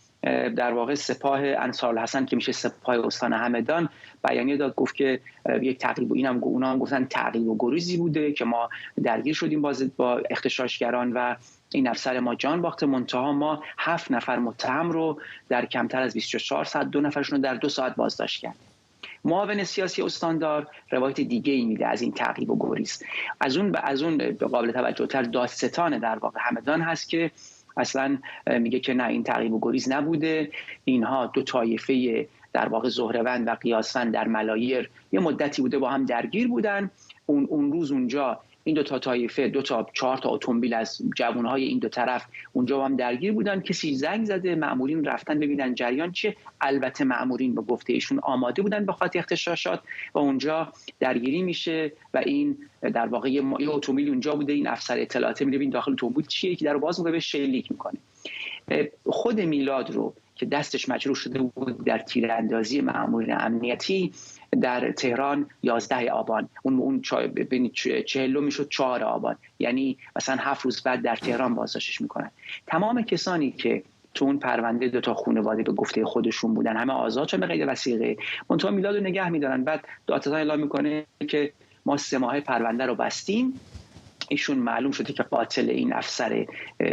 در واقع سپاه انصارالحسن که میشه سپاه استان همدان بیانیه داد، گفت که یک تعقیب، اونا هم گفتن تعقیب و گریزی بوده که ما درگیر شدیم با اغتشاشگران و این افسر ما جان باخته. منتها ما 7 نفر متهم رو در کمتر از 24 ساعت، 2 نفرشون رو در 2 ساعت بازداشت کرد. معاون سیاسی استاندار روایت دیگه ای میده از این تعقیب و گریز. از اون قابل توجه تر دادستان در واقع همدان هست که اصلا میگه که نه، این تعقیب و گریز نبوده، اینها 2 طایفه در واقع زهروند و قیاسفند در ملایر یه مدتی بوده با هم درگیر بودن. اون روز اونجا این 2 طایفه 2 تا 4 تا اتومبیل از جوانهای این 2 طرف اونجا با هم درگیر بودن. کسی زنگ زده، مامورین رفتن ببینن جریان چه. البته مامورین به گفته ایشون آماده بودن به خاطر اغتشاشات و اونجا درگیری میشه و این در واقع یه اتومبیل اونجا بوده، این افسر اطلاعات میره ببین داخل اتومبیل چیه که درو باز میکنه، به شلیک میکنه. خود میلاد رو که دستش مجروح شده بود در تیراندازی مامورین امنیتی در تهران 11 آبان، اون 40 میشد 4 آبان، یعنی مثلا 7 روز بعد در تهران بازداشتش میکنن. تمام کسانی که تو اون پرونده 2 تا خانواده به گفته خودشون بودن همه آزاد شدن به قید وثیقه، منتها میلاد رو نگه میدارن. بعد دادستان اعلام میکنه که ما 3 ماه پرونده رو بستیم، ایشون معلوم شده که قاتل این افسر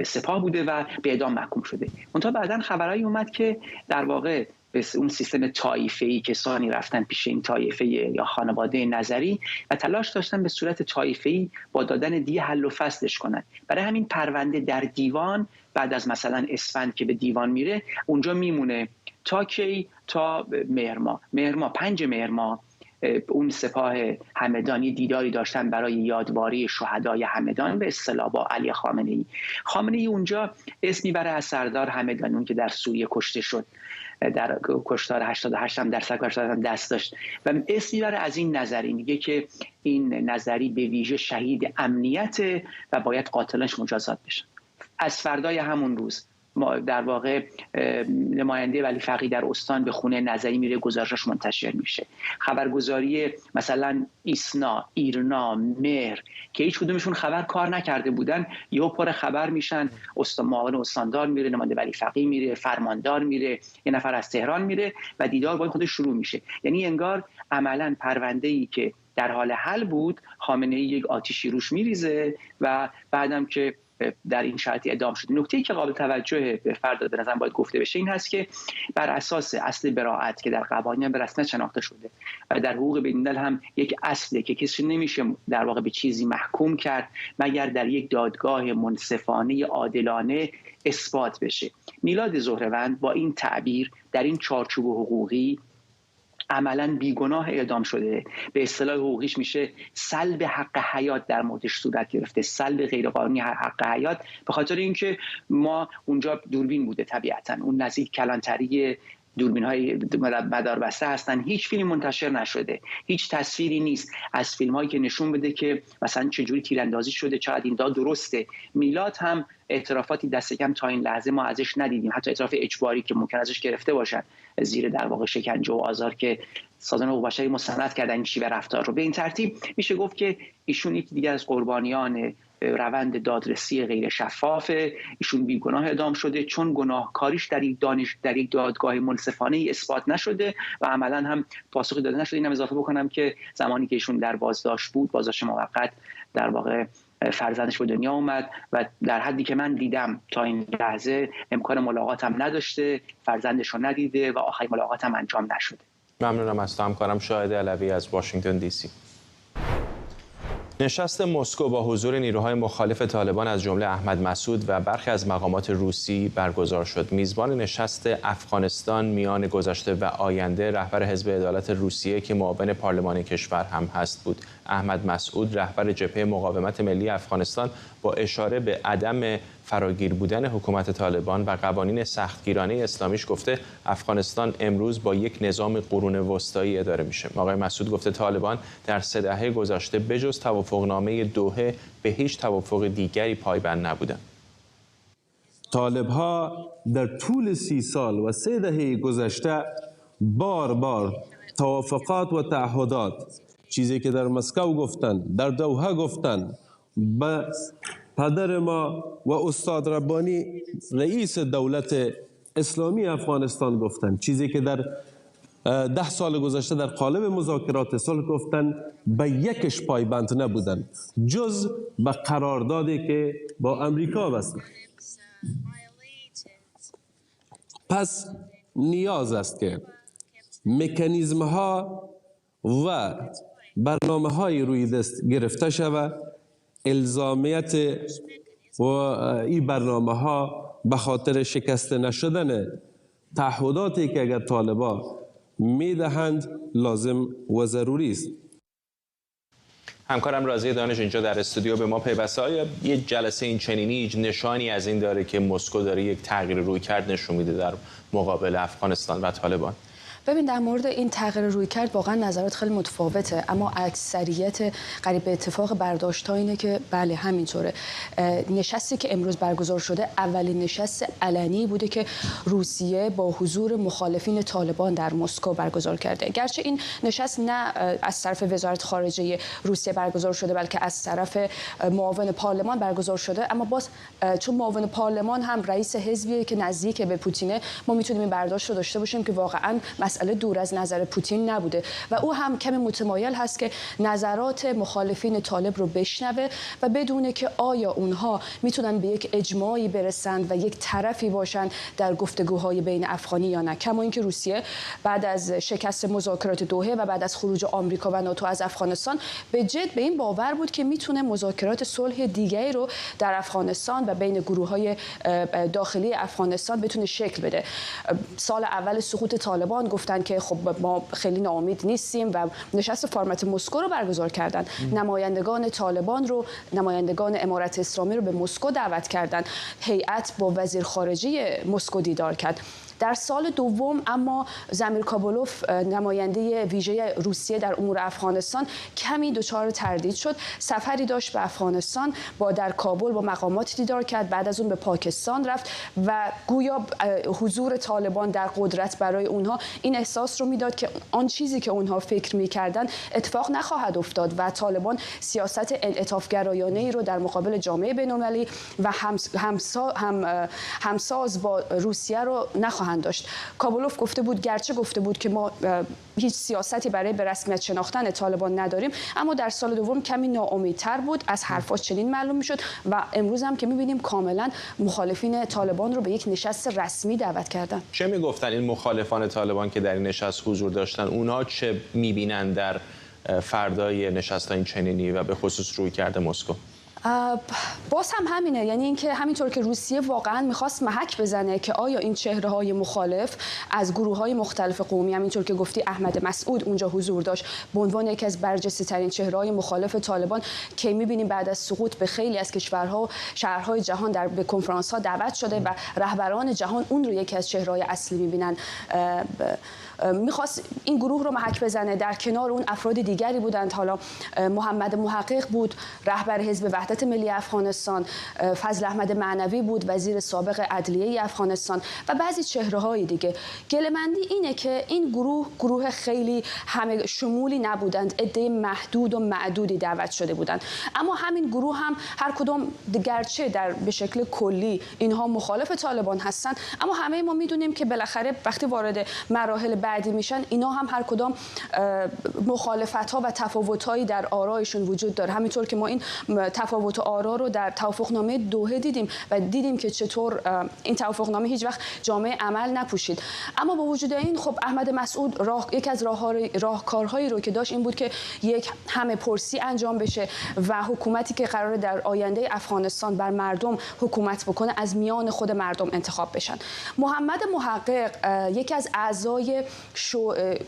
سپاه بوده و به اعدام محکوم شده. منتها بعداً خبرایی اومد که در واقع به اون سیستم طایفه‌ای کسانی رفتن پیش این طایفه یا خانواده نظری و تلاش داشتن به صورت طایفه‌ای با دادن دیه حل و فصلش کنن. برای همین پرونده در دیوان بعد از مثلا اسفند که به دیوان میره اونجا میمونه تا کی؟ تا مهر ماه 5 مهر ماه اون سپاه همدانی دیداری داشتن برای یادواری شهدای همدان، به اصطلاح با علی خامنه‌ای اونجا اسم میبره از سردار همدانی، اون که در سوریه کشته شد، در کشتار 88 هم در سرکشتار هم دست داشت و اسم میبره از این نظری، میگه که این نظری به ویژه شهید امنیت و باید قاتلانش مجازات بشن. از فردای همون روز در واقع نماینده ولی فقیه در استان به خونه نظری میره، گزارشش منتشر میشه. خبرگزاری مثلا ایسنا، ایرنا، مهر که هیچ کدومشون خبر کار نکرده بودن یهو پر خبر میشن. معاون استاندار میره، نماینده ولی فقیه میره، فرماندار میره، یه نفر از تهران میره و دیدار با خودش شروع میشه. یعنی انگار عملا پرونده‌ای که در حال حل بود، خامنه‌ای یک آتیشی روش میریزه و بعدم که در این شرطی اعدام شد. نکته‌ای که قابل توجه به فرد به نظر باید گفته بشه این هست که بر اساس اصل براءت که در قوانین به رسمیت شناخته شده و در حقوق بین‌الملل هم یک اصله که کسی نمیشه در واقع به چیزی محکوم کرد مگر در یک دادگاه منصفانه عادلانه اثبات بشه. میلاد زهروند با این تعبیر در این چارچوب حقوقی عملاً بیگناه اعدام شده. به اصطلاح حقوقیش میشه سلب حق حیات در موردش صورت گرفته، سلب غیرقانونی حق حیات، به خاطر اینکه ما اونجا دوربین بوده، طبیعتاً اون نزدیک کلانتری دوربین‌های مداربسته هستن. هیچ فیلم منتشر نشده، هیچ تصویری نیست از فیلم‌هایی که نشون بده که مثلا چجوری تیراندازی شده، چقدر این داد درسته. میلاد هم اعترافاتی دست کم تا این لحظه ما ازش ندیدیم، حتی اعتراف اجباری که ممکن ازش گرفته باشن زیر در واقع شکنجه و آزار که سازمان حقوق بشری مستند کردن این شیوه رفتار رو. به این ترتیب میشه گفت که ایشون یکی دیگر از قربانیان روند دادرسی غیر شفاف، ایشون بیگناه اعدام شده چون گناهکاریش در یک دادگاه منصفانه اثبات نشده و عملا هم پاسخی داده نشده. اینم اضافه بکنم که زمانی که ایشون در بازداشت بود، بازداشت موقت، در واقع فرزندش به دنیا اومد و در حدی که من دیدم تا این لحظه امکان ملاقاتم نداشته، فرزندش رو ندیده و آخرین ملاقاتم انجام نشده. ممنونم از تو همکارم شاهد علوی از واشنگتن دی سی. نشست مسکو با حضور نیروهای مخالف طالبان از جمله احمد مسعود و برخی از مقامات روسی برگزار شد. میزبان نشست افغانستان میان گذشته و آینده رهبر حزب عدالت روسیه که معاون پارلمان کشور هم هست بود. احمد مسعود رهبر جبهه مقاومت ملی افغانستان با اشاره به عدم فراگیر بودن حکومت طالبان و قوانین سختگیرانه اسلامیش گفته افغانستان امروز با یک نظام قرون وسطایی اداره میشه. آقای مسعود گفته طالبان در 3 دهه گذشته بجز توافقنامه دوحه به هیچ توافق دیگری پایبند نبودند. طالب‌ها در طول 30 سال و 3 دهه گذشته بار توافقات و تعهدات، چیزی که در مسکو گفتن، در دوحه گفتن، به پدر ما و استاد ربانی رئیس دولت اسلامی افغانستان گفتن، چیزی که در 10 سال گذشته در قالب مذاکرات صلح گفتن، به یکش پایبند نبودن جز به قراردادی که با امریکا بستن. پس نیاز است که مکانیزم ها و برنامه های روی دست گرفته شود، الزامیت و این برنامه ها به خاطر شکست نشدن تعهداتی که اگر طالبان میدهند لازم و ضروری است. همکارم رازی دانش اینجا در استودیو به ما پیوسته. آیا یه جلسه این چنینی نشانی از این داره که مسکو داره یک تغییر رویکرد نشون میده در مقابل افغانستان و طالبان؟ ببین، در مورد این تغییر رویکرد واقعا نظرات خیلی متفاوته، اما اکثریت قریب به اتفاق برداشت‌ها اینه که بله همینطوره. نشستی که امروز برگزار شده اولین نشست علنی بوده که روسیه با حضور مخالفین طالبان در مسکو برگزار کرده. گرچه این نشست نه از طرف وزارت خارجه روسیه برگزار شده بلکه از طرف معاون پارلمان برگزار شده، اما باز چون معاون پارلمان هم رئیس حزبیه که نزدیک به پوتینه، ما میتونیم این برداشت رو داشته باشیم که واقعا مسئله دور از نظر پوتین نبوده و او هم کمی متمایل هست که نظرات مخالفین طالب رو بشنوه و بدونه که آیا اونها میتونن به یک اجماعی برسند و یک طرفی باشن در گفتگوهای بین افغانی یا نه. کما اینکه روسیه بعد از شکست مذاکرات دوحه و بعد از خروج آمریکا و ناتو از افغانستان به جد به این باور بود که میتونه مذاکرات صلح دیگری رو در افغانستان و بین گروه‌های داخلی افغانستان بتونه شکل بده. سال اول سقوط طالبان گفتن که خب ما خیلی ناامید نیستیم و نشست فرمت مسکو رو برگزار کردن. نمایندگان طالبان رو، نمایندگان امارت اسلامی رو به مسکو دعوت کردن. هیئت با وزیر خارجه مسکو دیدار کرد. در سال دوم اما زمیر کابولوف، نماینده ویژه روسیه در امور افغانستان، کمی دچار تردید شد. سفری داشت به افغانستان، در کابل با مقامات دیدار کرد، بعد از اون به پاکستان رفت و گویا حضور طالبان در قدرت برای اونها این احساس رو میداد که آن چیزی که اونها فکر میکردن اتفاق نخواهد افتاد و طالبان سیاست انعطاف‌گرایانه‌ای رو در مقابل جامعه بین‌المللی و همساز با روسیه رو نخواهند داشت. کابولوف گرچه گفته بود که ما هیچ سیاستی برای به رسمیت شناختن طالبان نداریم، اما در سال دوم کمی ناامیدتر بود. از حرفاش چنین معلوم میشد و امروز هم که میبینیم کاملا مخالفین طالبان رو به یک نشست رسمی دعوت کردن. چه میگفتن این مخالفان طالبان که در این نشست حضور داشتن؟ اونها چه میبینن در فردای نشست این چنینی و به خصوص رویکرد مسکو؟ باز هم همینه، یعنی اینکه همینطور که روسیه واقعا میخواست محک بزنه که آیا این چهره‌های مخالف از گروه‌های مختلف قومی، همینطور که گفتی احمد مسعود اونجا حضور داشت به عنوان یکی از برجسته‌ترین چهره‌های مخالف طالبان که می‌بینیم بعد از سقوط به خیلی از کشورها و شهرهای جهان به کنفرانس‌ها دعوت شده و رهبران جهان اون رو یکی از چهره‌های اصلی می‌بینن. میخواست این گروه رو محک بزنه. در کنار اون افراد دیگری بودند، حالا محمد محقق بود رهبر حزب وحدت ملی افغانستان، فضل احمد معنوی بود وزیر سابق عدلیه افغانستان و بعضی چهره‌های دیگه. گله‌مندی اینه که این گروه خیلی همه شمولی نبودند، عده محدود و معدودی دعوت شده بودند، اما همین گروه هم هر کدوم گرچه به شکل کلی اینها مخالف طالبان هستند، اما همه ما میدونیم که بالاخره وقتی وارد مراحل بعدی میشن اینا هم هر کدام مخالفت‌ها و تفاوت‌هایی در آرایشون وجود داره. همینطور که ما این تفاوت آرا رو در توافقنامه دوحه دیدیم و دیدیم که چطور این توافقنامه هیچ وقت جامعه عمل نپوشید. اما با وجود این خب احمد مسعود یکی از راهکارهایی رو که داشت این بود که یک همه پرسی انجام بشه و حکومتی که قراره در آینده افغانستان بر مردم حکومت بکنه از میان خود مردم انتخاب بشن. محمد محقق یکی از اعضای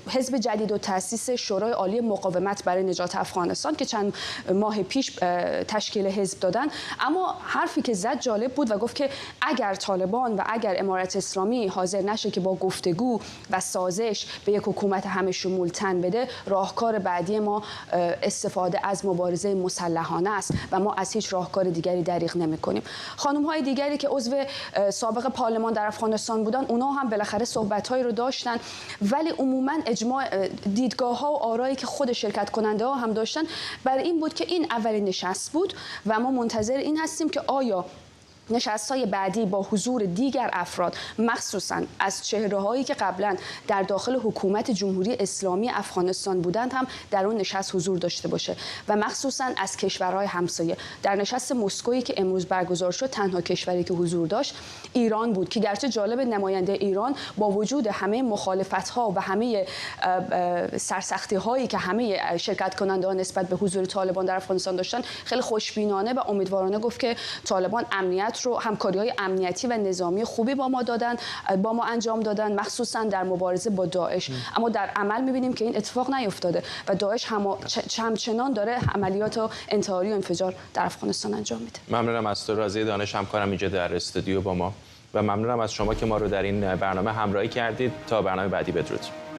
حزب جدید و تأسیس شورای عالی مقاومت برای نجات افغانستان که چند ماه پیش تشکیل حزب دادن، اما حرفی که زد جالب بود و گفت که اگر طالبان و اگر امارت اسلامی حاضر نشه که با گفتگو و سازش به یک حکومت همه شمول تن بده، راهکار بعدی ما استفاده از مبارزه مسلحانه است و ما از هیچ راهکار دیگری دریغ نمی‌کنیم. خانم‌های دیگری که عضو سابق پارلمان در افغانستان بودن، اونها هم بالاخره صحبت‌هایی رو داشتن، ولی عموما اجماع دیدگاه‌ها و آرایی که خود شرکت کننده‌ها هم داشتن برای این بود که این اولین نشست بود و ما منتظر این هستیم که آیا نشست‌های بعدی با حضور دیگر افراد، مخصوصاً از چهره‌هایی که قبلاً در داخل حکومت جمهوری اسلامی افغانستان بودند هم در اون نشست حضور داشته باشه و مخصوصاً از کشورهای همسایه. در نشست مسکویی که امروز برگزار شد تنها کشوری که حضور داشت ایران بود که گرچه جالب نماینده ایران با وجود همه مخالفت‌ها و همه سرسختی‌هایی که همه شرکت کننده‌ها نسبت به حضور طالبان در افغانستان داشتن، خیلی خوشبینانه و امیدوارانه گفت که طالبان امنیت رو همکاری‌های امنیتی و نظامی خوبی با ما انجام دادن، مخصوصا در مبارزه با داعش. اما در عمل می‌بینیم که این اتفاق نیفتاده و داعش همچنان داره عملیات انتحاری و انفجار در افغانستان انجام میده. ممنونم از تو راضی دانش، همکارم اینجا در استودیو با ما، و ممنونم از شما که ما رو در این برنامه همراهی کردید. تا برنامه بعدی بدرود.